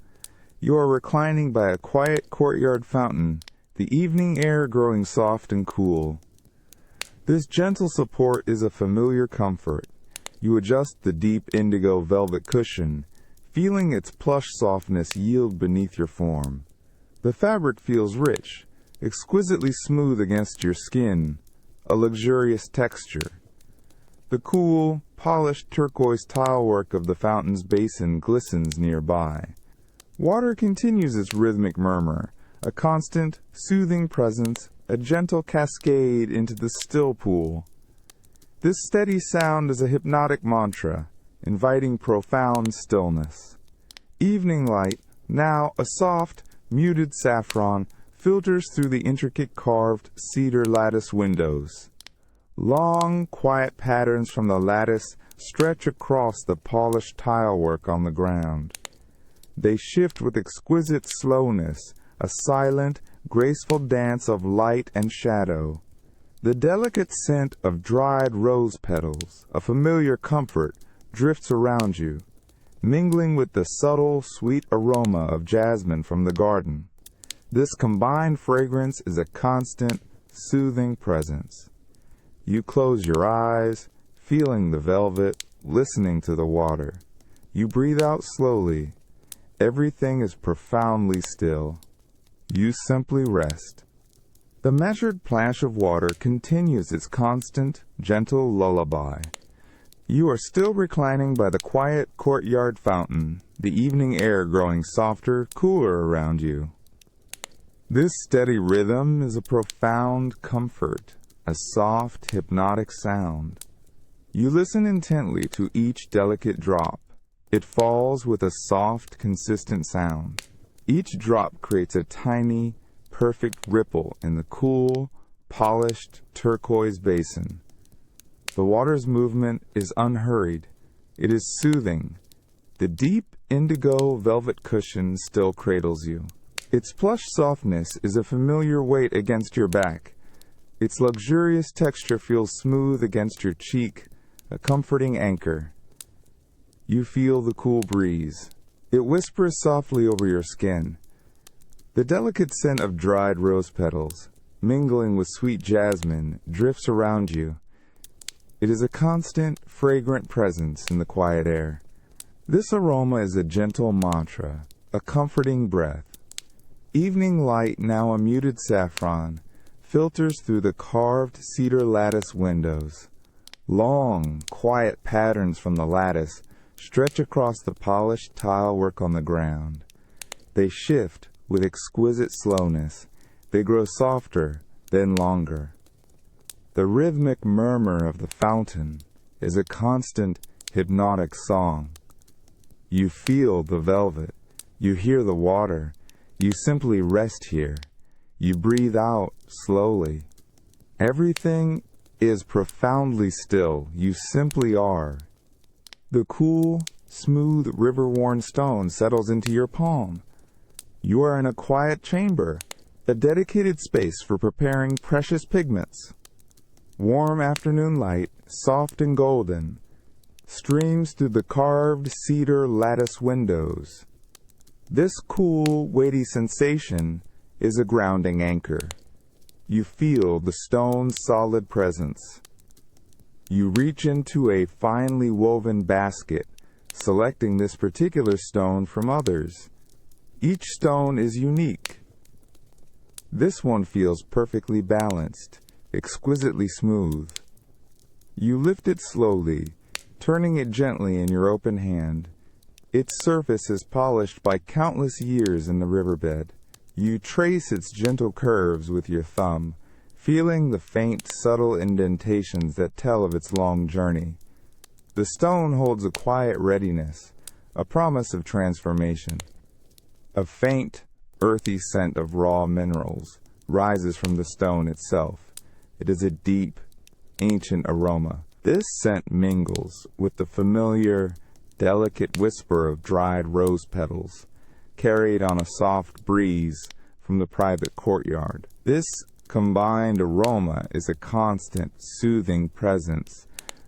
You are reclining by a quiet courtyard fountain, the evening air growing soft and cool. This gentle support is a familiar comfort. You adjust the deep indigo velvet cushion, feeling its plush softness yield beneath your form. The fabric feels rich, exquisitely smooth against your skin, a luxurious texture. The cool, polished turquoise tilework of the fountain's basin glistens nearby. Water continues its rhythmic murmur, a constant, soothing presence, a gentle cascade into the still pool. This steady sound is a hypnotic mantra, inviting profound stillness. Evening light, now a soft, muted saffron, filters through the intricate carved cedar lattice windows. Long, quiet patterns from the lattice stretch across the polished tilework on the ground. They shift with exquisite slowness, a silent, graceful dance of light and shadow. The delicate scent of dried rose petals, a familiar comfort, drifts around you, mingling with the subtle, sweet aroma of jasmine from the garden. This combined fragrance is a constant, soothing presence. You close your eyes, feeling the velvet, listening to the water. You breathe out slowly. Everything is profoundly still. You simply rest. The measured plash of water continues its constant, gentle lullaby. You are still reclining by the quiet courtyard fountain, the evening air growing softer, cooler around you. This steady rhythm is a profound comfort, a soft, hypnotic sound. You listen intently to each delicate drop. It falls with a soft, consistent sound. Each drop creates a tiny, perfect ripple in the cool, polished turquoise basin. The water's movement is unhurried. It is soothing. The deep indigo velvet cushion still cradles you. Its plush softness is a familiar weight against your back. Its luxurious texture feels smooth against your cheek, a comforting anchor. You feel the cool breeze. It whispers softly over your skin. The delicate scent of dried rose petals, mingling with sweet jasmine, drifts around you. It is a constant, fragrant presence in the quiet air. This aroma is a gentle mantra, a comforting breath. Evening light, now a muted saffron, filters through the carved cedar lattice windows. Long, quiet patterns from the lattice stretch across the polished tilework on the ground. They shift with exquisite slowness. They grow softer, then longer. The rhythmic murmur of the fountain, is a constant, hypnotic song. You feel the velvet. You hear the water. You simply rest here. You breathe out slowly. Everything is profoundly still. You simply are. The cool, smooth, river-worn stone settles into your palm. You are in a quiet chamber, a dedicated space for preparing precious pigments. Warm afternoon light, soft and golden, streams through the carved cedar lattice windows. This cool, weighty sensation is a grounding anchor. You feel the stone's solid presence. You reach into a finely woven basket, selecting this particular stone from others. Each stone is unique. This one feels perfectly balanced, exquisitely smooth. You lift it slowly, turning it gently in your open hand. Its surface is polished by countless years in the riverbed. You trace its gentle curves with your thumb, feeling the faint, subtle indentations that tell of its long journey. The stone holds a quiet readiness, a promise of transformation. A faint, earthy scent of raw minerals rises from the stone itself. It is a deep, ancient aroma. This scent mingles with the familiar, delicate whisper of dried rose petals, carried on a soft breeze from the private courtyard. This combined aroma is a constant, soothing presence,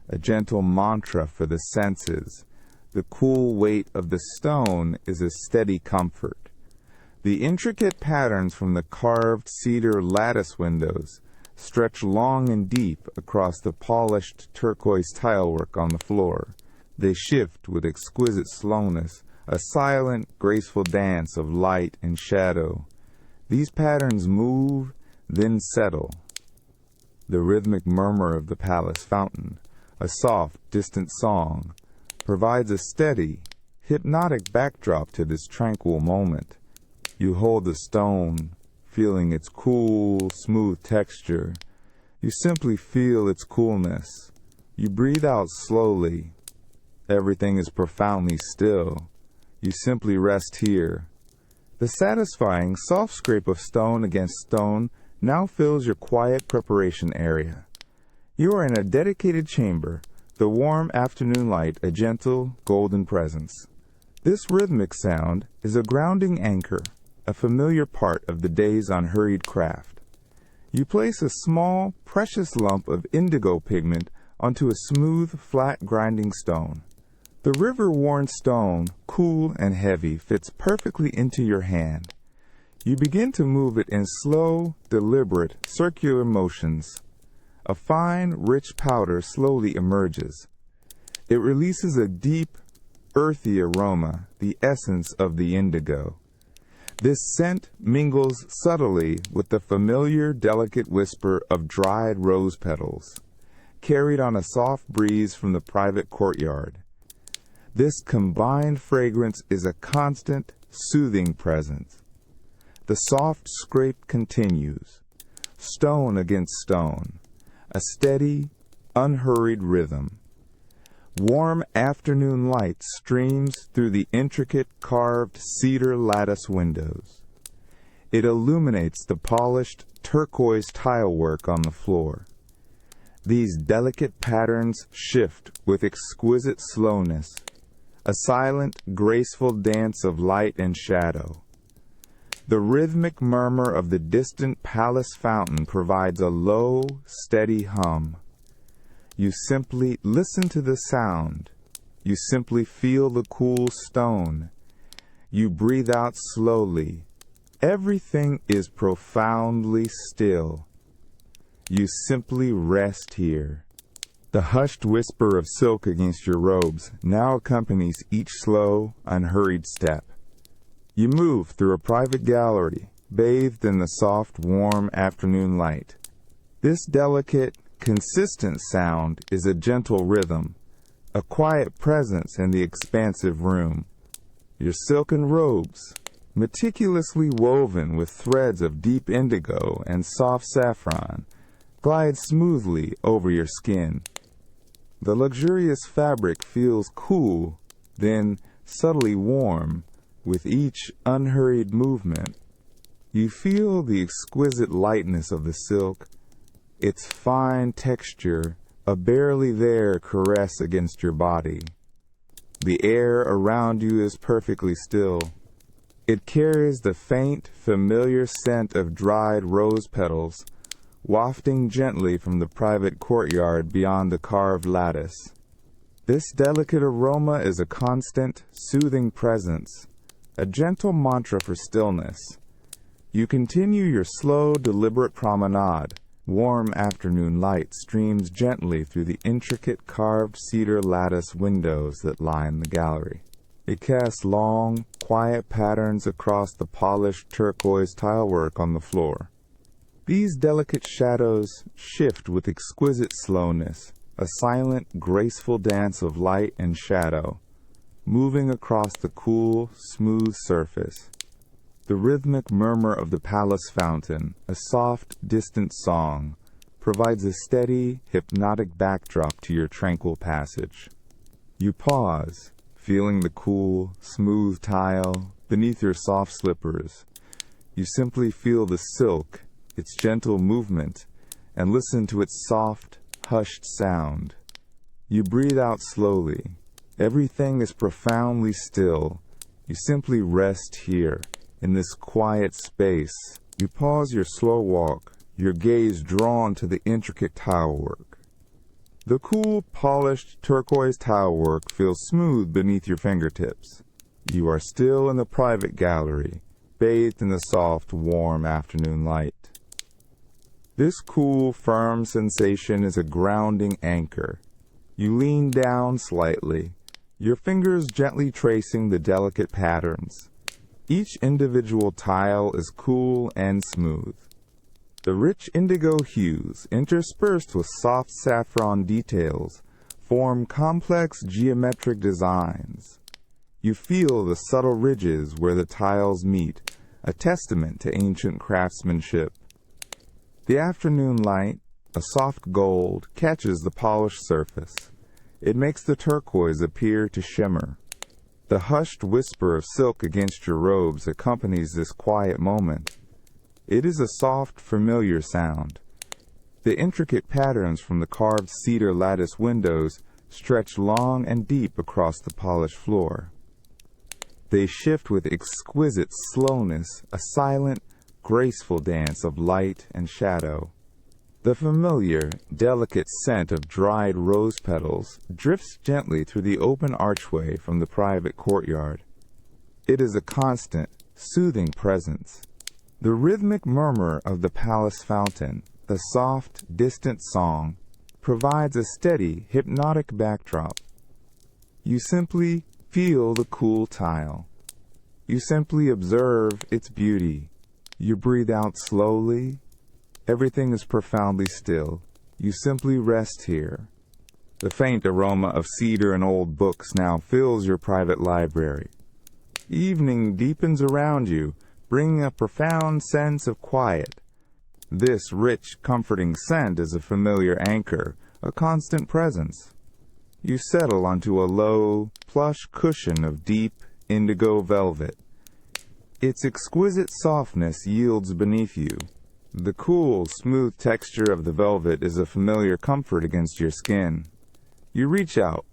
a gentle mantra for the senses. The cool weight of the stone is a steady comfort. The intricate patterns from the carved cedar lattice windows stretch long and deep across the polished turquoise tilework on the floor. They shift with exquisite slowness, a silent, graceful dance of light and shadow. These patterns move, then settle. The rhythmic murmur of the palace fountain, a soft, distant song, provides a steady, hypnotic backdrop to this tranquil moment. You hold the stone, feeling its cool, smooth texture. You simply feel its coolness. You breathe out slowly. Everything is profoundly still. You simply rest here. The satisfying, soft scrape of stone against stone now fills your quiet preparation area. You are in a dedicated chamber, the warm afternoon light a gentle, golden presence. This rhythmic sound is a grounding anchor, a familiar part of the day's unhurried craft. You place a small, precious lump of indigo pigment onto a smooth, flat grinding stone. The river-worn stone, cool and heavy, fits perfectly into your hand. You begin to move it in slow, deliberate, circular motions. A fine, rich powder slowly emerges. It releases a deep, earthy aroma, the essence of the indigo. This scent mingles subtly with the familiar, delicate whisper of dried rose petals, carried on a soft breeze from the private courtyard. This combined fragrance is a constant, soothing presence. The soft scrape continues, stone against stone, a steady, unhurried rhythm. Warm afternoon light streams through the intricate carved cedar lattice windows. It illuminates the polished turquoise tilework on the floor. These delicate patterns shift with exquisite slowness, a silent, graceful dance of light and shadow. The rhythmic murmur of the distant palace fountain provides a low, steady hum. You simply listen to the sound. You simply feel the cool stone. You breathe out slowly. Everything is profoundly still. You simply rest here. The hushed whisper of silk against your robes now accompanies each slow, unhurried step. You move through a private gallery, bathed in the soft, warm afternoon light. This delicate, consistent sound is a gentle rhythm, a quiet presence in the expansive room. Your silken robes, meticulously woven with threads of deep indigo and soft saffron, glide smoothly over your skin. The luxurious fabric feels cool, then subtly warm with each unhurried movement. You feel the exquisite lightness of the silk, its fine texture, a barely there caress against your body. The air around you is perfectly still. It carries the faint, familiar scent of dried rose petals, wafting gently from the private courtyard beyond the carved lattice. This delicate aroma is a constant, soothing presence, a gentle mantra for stillness. You continue your slow, deliberate promenade. Warm afternoon light streams gently through the intricate carved cedar lattice windows that line the gallery. It casts long, quiet patterns across the polished turquoise tilework on the floor. These delicate shadows shift with exquisite slowness, a silent, graceful dance of light and shadow, moving across the cool, smooth surface. The rhythmic murmur of the palace fountain, a soft, distant song, provides a steady, hypnotic backdrop to your tranquil passage. You pause, feeling the cool, smooth tile beneath your soft slippers. You simply feel the silk, its gentle movement, and listen to its soft, hushed sound. You breathe out slowly. Everything is profoundly still. You simply rest here. In this quiet space, you pause your slow walk, your gaze drawn to the intricate tilework. The cool, polished turquoise tilework feels smooth beneath your fingertips. You are still in the private gallery, bathed in the soft, warm afternoon light. This cool, firm sensation is a grounding anchor. You lean down slightly, your fingers gently tracing the delicate patterns. Each individual tile is cool and smooth. The rich indigo hues, interspersed with soft saffron details, form complex geometric designs. You feel the subtle ridges where the tiles meet, a testament to ancient craftsmanship. The afternoon light, a soft gold, catches the polished surface. It makes the turquoise appear to shimmer. The hushed whisper of silk against your robes accompanies this quiet moment. It is a soft, familiar sound. The intricate patterns from the carved cedar lattice windows stretch long and deep across the polished floor. They shift with exquisite slowness, a silent, graceful dance of light and shadow. The familiar, delicate scent of dried rose petals drifts gently through the open archway from the private courtyard. It is a constant, soothing presence. The rhythmic murmur of the palace fountain, the soft, distant song, provides a steady, hypnotic backdrop. You simply feel the cool tile. You simply observe its beauty. You breathe out slowly. Everything is profoundly still. You simply rest here. The faint aroma of cedar and old books now fills your private library. Evening deepens around you, bringing a profound sense of quiet. This rich, comforting scent is a familiar anchor, a constant presence. You settle onto a low, plush cushion of deep, indigo velvet. Its exquisite softness yields beneath you. The cool, smooth texture of the velvet is a familiar comfort against your skin. You reach out,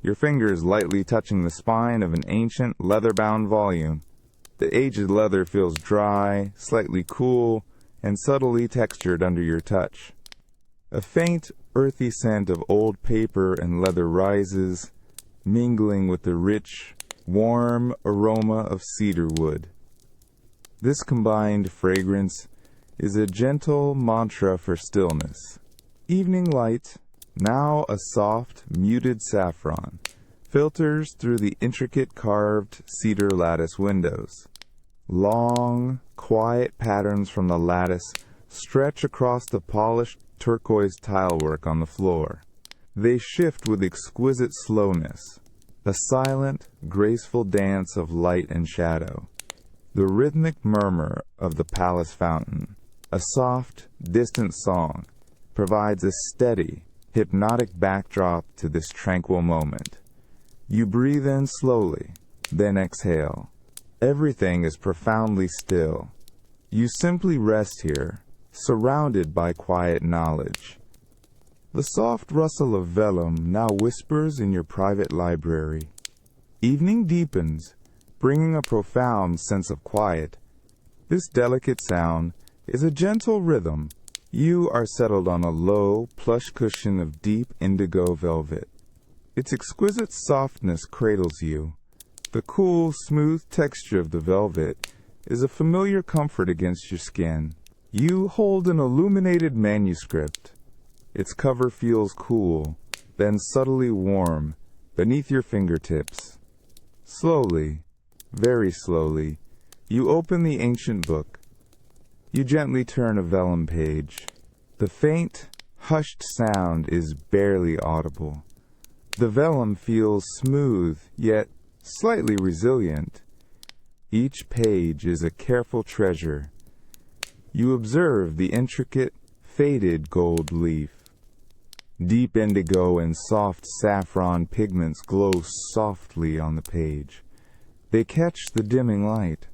your fingers lightly touching the spine of an ancient, leather-bound volume. The aged leather feels dry, slightly cool, and subtly textured under your touch. A faint, earthy scent of old paper and leather rises, mingling with the rich, warm aroma of cedar wood. This combined fragrance is a gentle mantra for stillness. Evening light, now a soft, muted saffron, filters through the intricate carved cedar lattice windows. Long, quiet patterns from the lattice stretch across the polished turquoise tilework on the floor. They shift with exquisite slowness, a silent, graceful dance of light and shadow. The rhythmic murmur of the palace fountain, a soft, distant song, provides a steady, hypnotic backdrop to this tranquil moment. You breathe in slowly, then exhale. Everything is profoundly still. You simply rest here, surrounded by quiet knowledge. The soft rustle of vellum now whispers in your private library. Evening deepens, bringing a profound sense of quiet. This delicate sound is a gentle rhythm. You are settled on a low, plush cushion of deep indigo velvet. Its exquisite softness cradles you. The cool, smooth texture of the velvet is a familiar comfort against your skin. You hold an illuminated manuscript. Its cover feels cool, then subtly warm, beneath your fingertips. Slowly, very slowly, you open the ancient book. You gently turn a vellum page. The faint, hushed sound is barely audible. The vellum feels smooth, yet slightly resilient. Each page is a careful treasure. You observe the intricate, faded gold leaf. Deep indigo and soft saffron pigments glow softly on the page. They catch the dimming light.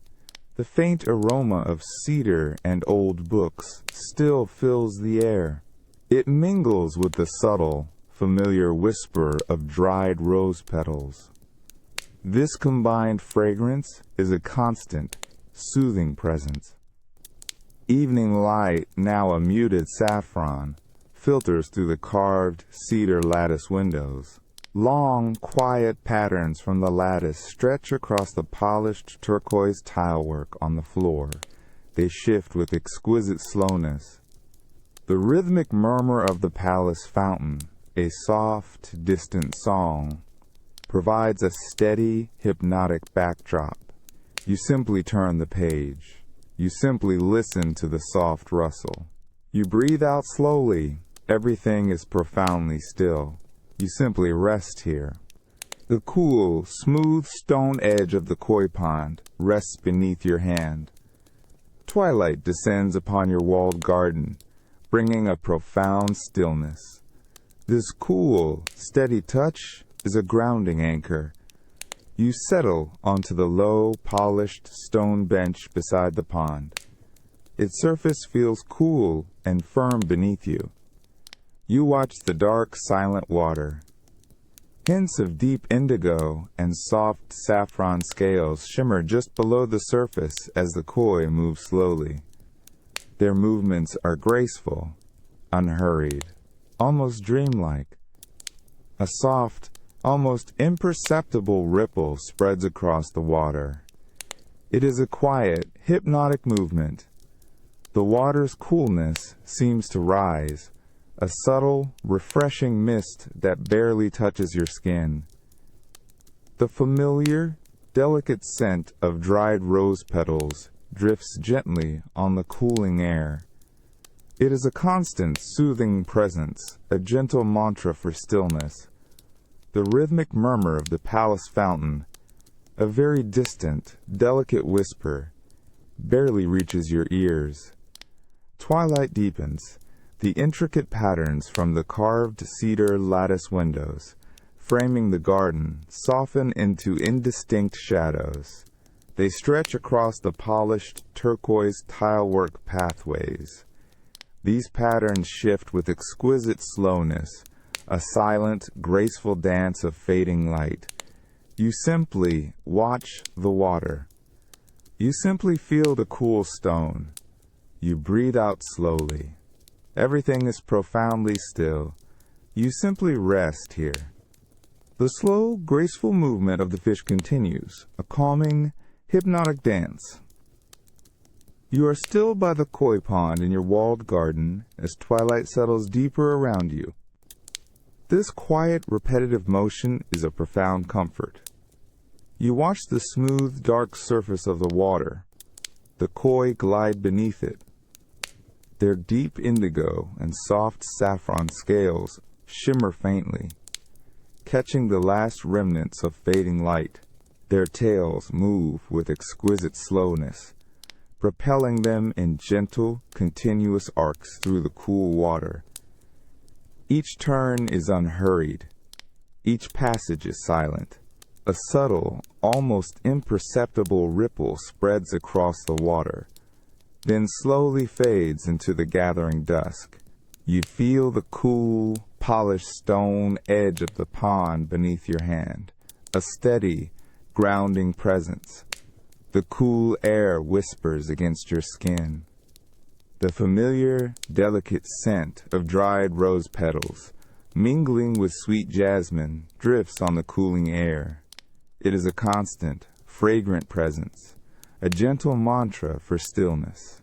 The faint aroma of cedar and old books still fills the air. It mingles with the subtle, familiar whisper of dried rose petals. This combined fragrance is a constant, soothing presence. Evening light, now a muted saffron, filters through the carved cedar lattice windows. Long, quiet patterns from the lattice stretch across the polished turquoise tilework on the floor. They shift with exquisite slowness. The rhythmic murmur of the palace fountain, a soft, distant song, provides a steady, hypnotic backdrop. You simply turn the page. You simply listen to the soft rustle. You breathe out slowly. Everything is profoundly still. You simply rest here. The cool, smooth stone edge of the koi pond rests beneath your hand. Twilight descends upon your walled garden, bringing a profound stillness. This cool, steady touch is a grounding anchor. You settle onto the low, polished stone bench beside the pond. Its surface feels cool and firm beneath you. You watch the dark, silent water. Hints of deep indigo and soft saffron scales shimmer just below the surface as the koi move slowly. Their movements are graceful, unhurried, almost dreamlike. A soft, almost imperceptible ripple spreads across the water. It is a quiet, hypnotic movement. The water's coolness seems to rise, a subtle, refreshing mist that barely touches your skin. The familiar, delicate scent of dried rose petals drifts gently on the cooling air. It is a constant, soothing presence, a gentle mantra for stillness. The rhythmic murmur of the palace fountain, a very distant, delicate whisper, barely reaches your ears. Twilight deepens. The intricate patterns from the carved cedar lattice windows, framing the garden, soften into indistinct shadows. They stretch across the polished turquoise tilework pathways. These patterns shift with exquisite slowness, a silent, graceful dance of fading light. You simply watch the water. You simply feel the cool stone. You breathe out slowly. Everything is profoundly still. You simply rest here. The slow, graceful movement of the fish continues, a calming, hypnotic dance. You are still by the koi pond in your walled garden as twilight settles deeper around you. This quiet, repetitive motion is a profound comfort. You watch the smooth, dark surface of the water. The koi glide beneath it. Their deep indigo and soft saffron scales shimmer faintly, catching the last remnants of fading light. Their tails move with exquisite slowness, propelling them in gentle, continuous arcs through the cool water. Each turn is unhurried. Each passage is silent. A subtle, almost imperceptible ripple spreads across the water, then slowly fades into the gathering dusk. You feel the cool, polished stone edge of the pond beneath your hand, a steady, grounding presence. The cool air whispers against your skin. The familiar, delicate scent of dried rose petals, mingling with sweet jasmine, drifts on the cooling air. It is a constant, fragrant presence, a gentle mantra for stillness.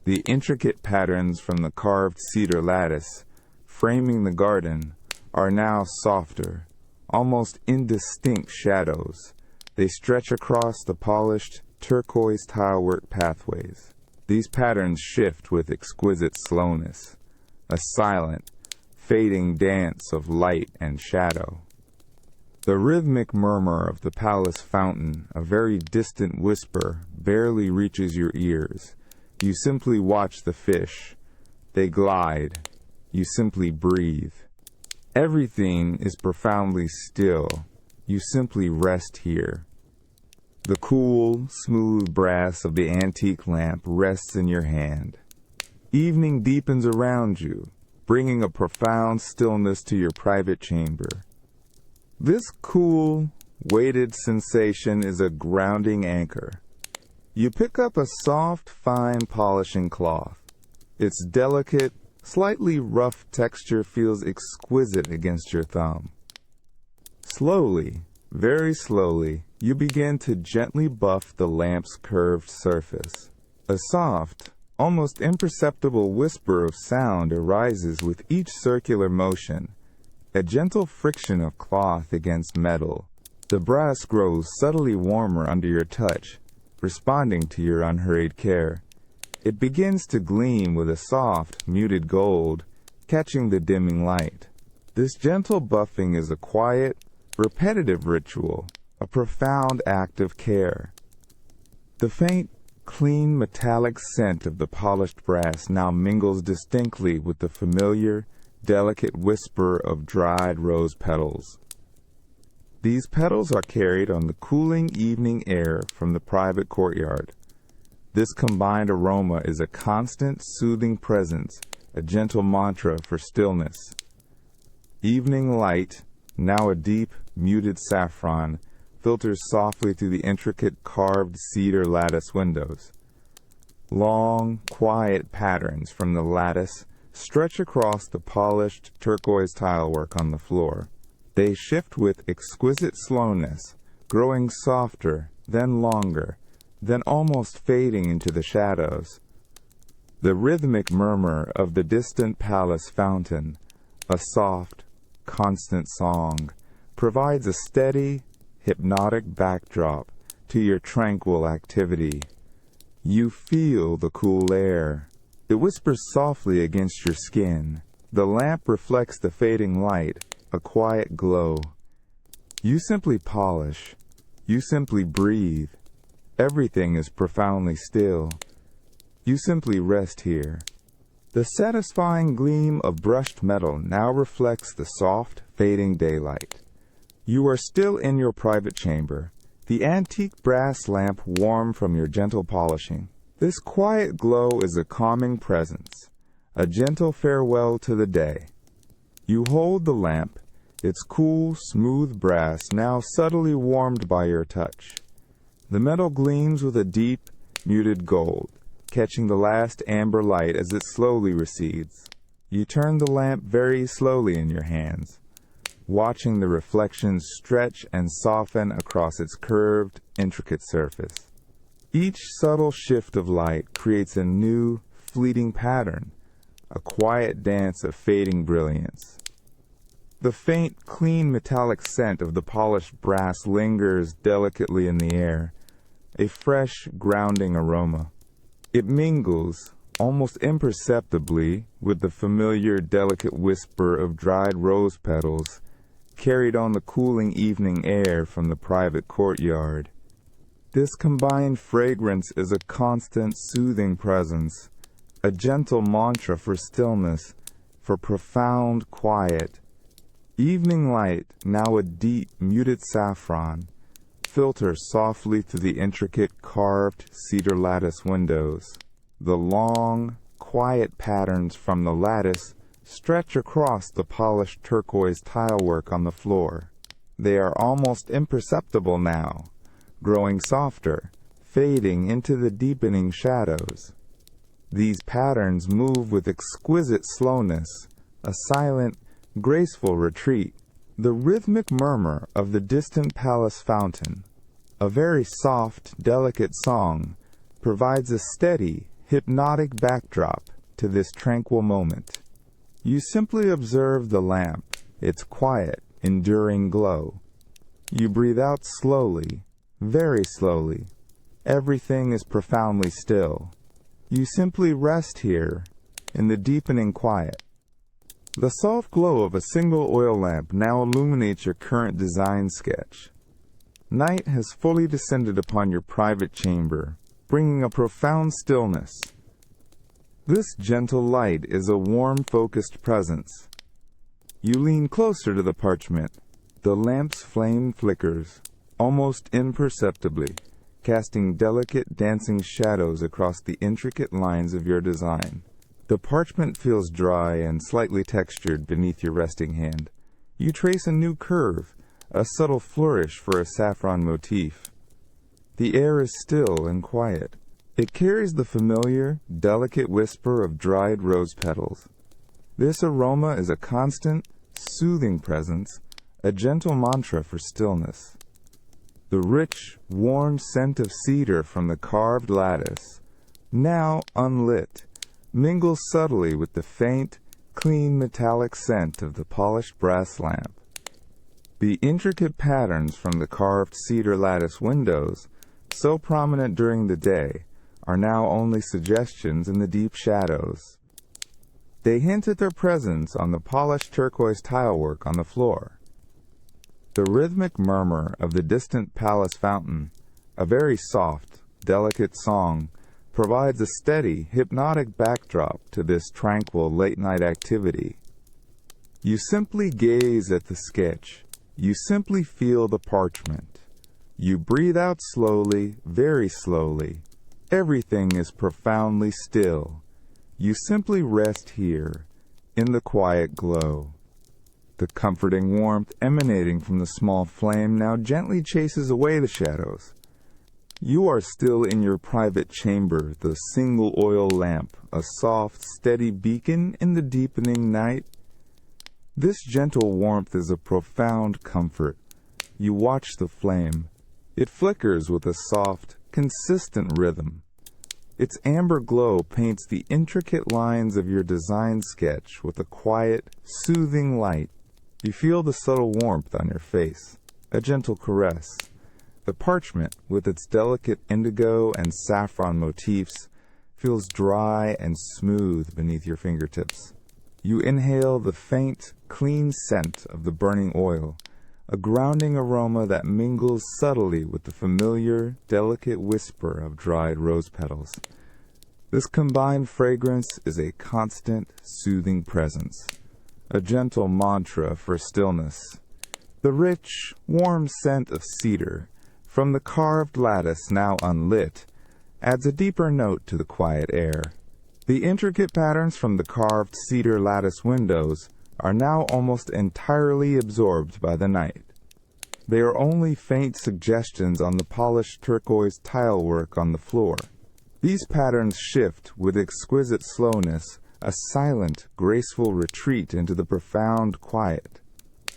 The intricate patterns from the carved cedar lattice framing the garden are now softer, almost indistinct shadows. They stretch across the polished, turquoise tilework pathways. These patterns shift with exquisite slowness, a silent, fading dance of light and shadow. The rhythmic murmur of the palace fountain, a very distant whisper, barely reaches your ears. You simply watch the fish. They glide. You simply breathe. Everything is profoundly still. You simply rest here. The cool, smooth brass of the antique lamp rests in your hand. Evening deepens around you, bringing a profound stillness to your private chamber. This cool, weighted sensation is a grounding anchor. You pick up a soft, fine polishing cloth. Its delicate, slightly rough texture feels exquisite against your thumb. Slowly, very slowly, you begin to gently buff the lamp's curved surface. A soft, almost imperceptible whisper of sound arises with each circular motion, a gentle friction of cloth against metal. The brass grows subtly warmer under your touch, responding to your unhurried care. It begins to gleam with a soft, muted gold, catching the dimming light. This gentle buffing is a quiet, repetitive ritual, a profound act of care. The faint, clean metallic scent of the polished brass now mingles distinctly with the familiar, delicate whisper of dried rose petals. These petals are carried on the cooling evening air from the private courtyard. This combined aroma is a constant, soothing presence, a gentle mantra for stillness. Evening light, now a deep, muted saffron, filters softly through the intricate carved cedar lattice windows. Long, quiet patterns from the lattice stretch across the polished turquoise tilework on the floor. They shift with exquisite slowness, growing softer, then longer, then almost fading into the shadows. The rhythmic murmur of the distant palace fountain, a soft, constant song, provides a steady, hypnotic backdrop to your tranquil activity. You feel the cool air. It whispers softly against your skin. The lamp reflects the fading light, a quiet glow. You simply polish. You simply breathe. Everything is profoundly still. You simply rest here. The satisfying gleam of brushed metal now reflects the soft, fading daylight. You are still in your private chamber, the antique brass lamp warm from your gentle polishing. This quiet glow is a calming presence, a gentle farewell to the day. You hold the lamp, its cool, smooth brass now subtly warmed by your touch. The metal gleams with a deep, muted gold, catching the last amber light as it slowly recedes. You turn the lamp very slowly in your hands, watching the reflections stretch and soften across its curved, intricate surface. Each subtle shift of light creates a new, fleeting pattern, a quiet dance of fading brilliance. The faint, clean metallic scent of the polished brass lingers delicately in the air, a fresh, grounding aroma. It mingles, almost imperceptibly, with the familiar, delicate whisper of dried rose petals carried on the cooling evening air from the private courtyard. This combined fragrance is a constant, soothing presence, a gentle mantra for stillness, for profound quiet. Evening light, now a deep, muted saffron, filters softly through the intricate carved cedar lattice windows. The long, quiet patterns from the lattice stretch across the polished turquoise tilework on the floor. They are almost imperceptible now, growing softer, fading into the deepening shadows. These patterns move with exquisite slowness, a silent, graceful retreat. The rhythmic murmur of the distant palace fountain, a very soft, delicate song, provides a steady, hypnotic backdrop to this tranquil moment. You simply observe the lamp, its quiet, enduring glow. You breathe out slowly, very slowly. Everything is profoundly still. You simply rest here, in the deepening quiet. The soft glow of a single oil lamp now illuminates your current design sketch. Night has fully descended upon your private chamber, bringing a profound stillness. This gentle light is a warm, focused presence. You lean closer to the parchment. The lamp's flame flickers, almost imperceptibly, casting delicate, dancing shadows across the intricate lines of your design. The parchment feels dry and slightly textured beneath your resting hand. You trace a new curve, a subtle flourish for a saffron motif. The air is still and quiet. It carries the familiar, delicate whisper of dried rose petals. This aroma is a constant, soothing presence, a gentle mantra for stillness. The rich, warm scent of cedar from the carved lattice, now unlit, mingles subtly with the faint, clean metallic scent of the polished brass lamp. The intricate patterns from the carved cedar lattice windows, so prominent during the day, are now only suggestions in the deep shadows. They hint at their presence on the polished turquoise tilework on the floor. The rhythmic murmur of the distant palace fountain, a very soft, delicate song, provides a steady, hypnotic backdrop to this tranquil late-night activity. You simply gaze at the sketch. You simply feel the parchment. You breathe out slowly, very slowly. Everything is profoundly still. You simply rest here, in the quiet glow. The comforting warmth emanating from the small flame now gently chases away the shadows. You are still in your private chamber, the single oil lamp, a soft, steady beacon in the deepening night. This gentle warmth is a profound comfort. You watch the flame. It flickers with a soft, consistent rhythm. Its amber glow paints the intricate lines of your design sketch with a quiet, soothing light. You feel the subtle warmth on your face, a gentle caress. The parchment, with its delicate indigo and saffron motifs, feels dry and smooth beneath your fingertips. You inhale the faint, clean scent of the burning oil, a grounding aroma that mingles subtly with the familiar, delicate whisper of dried rose petals. This combined fragrance is a constant, soothing presence, a gentle mantra for stillness. The rich, warm scent of cedar, from the carved lattice now unlit, adds a deeper note to the quiet air. The intricate patterns from the carved cedar lattice windows are now almost entirely absorbed by the night. They are only faint suggestions on the polished turquoise tilework on the floor. These patterns shift with exquisite slowness, a silent, graceful retreat into the profound quiet.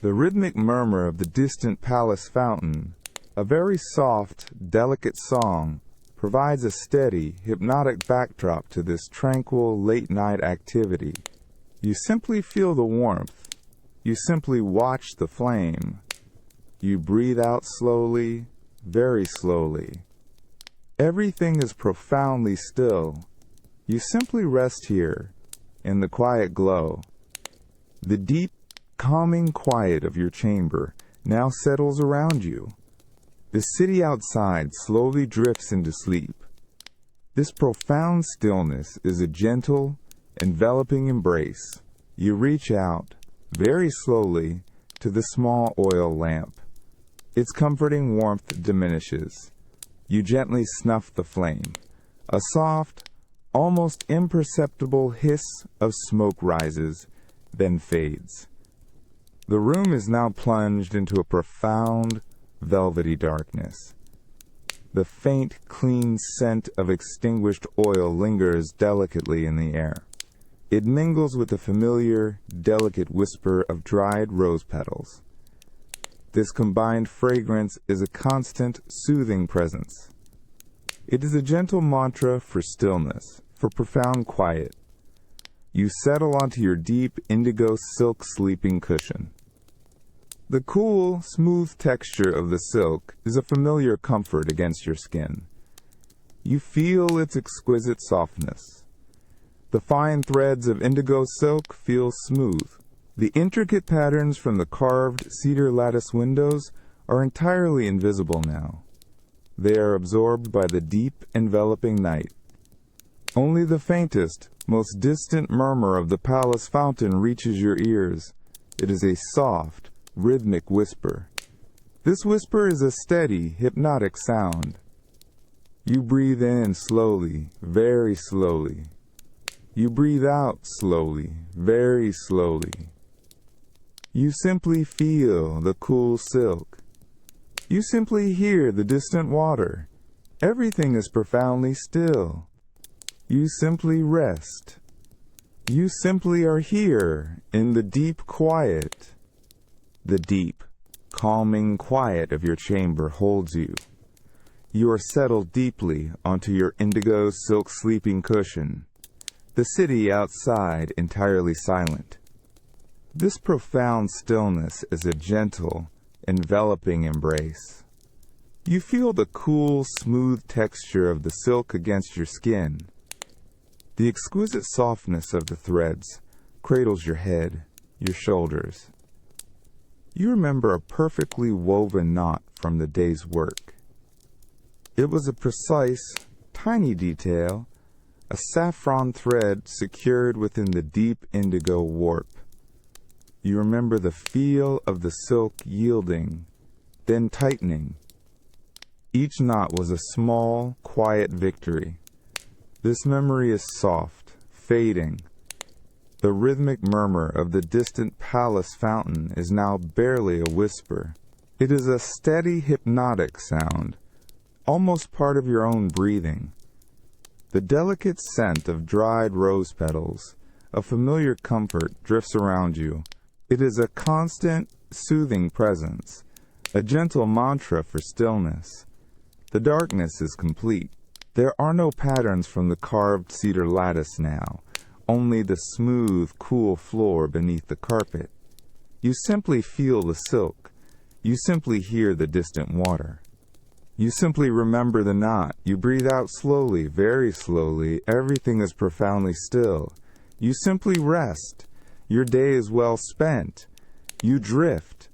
The rhythmic murmur of the distant palace fountain, a very soft, delicate song, provides a steady, hypnotic backdrop to this tranquil, late-night activity. You simply feel the warmth. You simply watch the flame. You breathe out slowly, very slowly. Everything is profoundly still. You simply rest here, in the quiet glow. The deep, calming quiet of your chamber now settles around you. The city outside slowly drifts into sleep. This profound stillness is a gentle, enveloping embrace. You reach out, very slowly, to the small oil lamp. Its comforting warmth diminishes. You gently snuff the flame. A soft, almost imperceptible hiss of smoke rises, then fades. The room is now plunged into a profound, velvety darkness. The faint, clean scent of extinguished oil lingers delicately in the air. It mingles with the familiar, delicate whisper of dried rose petals. This combined fragrance is a constant, soothing presence. It is a gentle mantra for stillness, for profound quiet. You settle onto your deep indigo silk sleeping cushion. The cool, smooth texture of the silk is a familiar comfort against your skin. You feel its exquisite softness. The fine threads of indigo silk feel smooth. The intricate patterns from the carved cedar lattice windows are entirely invisible now. They are absorbed by the deep, enveloping night. Only the faintest, most distant murmur of the palace fountain reaches your ears. It is a soft, rhythmic whisper. This whisper is a steady, hypnotic sound. You breathe in slowly, very slowly. You breathe out slowly, very slowly. You simply feel the cool silk. You simply hear the distant water. Everything is profoundly still. You simply rest. You simply are here in the deep quiet. The deep, calming quiet of your chamber holds you. You are settled deeply onto your indigo silk sleeping cushion. The city outside entirely silent. This profound stillness is a gentle, enveloping embrace. You feel the cool, smooth texture of the silk against your skin. The exquisite softness of the threads cradles your head, your shoulders. You remember a perfectly woven knot from the day's work. It was a precise, tiny detail, a saffron thread secured within the deep indigo warp. You remember the feel of the silk yielding, then tightening. Each knot was a small, quiet victory. This memory is soft, fading. The rhythmic murmur of the distant palace fountain is now barely a whisper. It is a steady, hypnotic sound, almost part of your own breathing. The delicate scent of dried rose petals, a familiar comfort, drifts around you. It is a constant, soothing presence, a gentle mantra for stillness. The darkness is complete. There are no patterns from the carved cedar lattice now, only the smooth, cool floor beneath the carpet. You simply feel the silk. You simply hear the distant water. You simply remember the knot. You breathe out slowly, very slowly. Everything is profoundly still. You simply rest. Your day is well spent. You drift.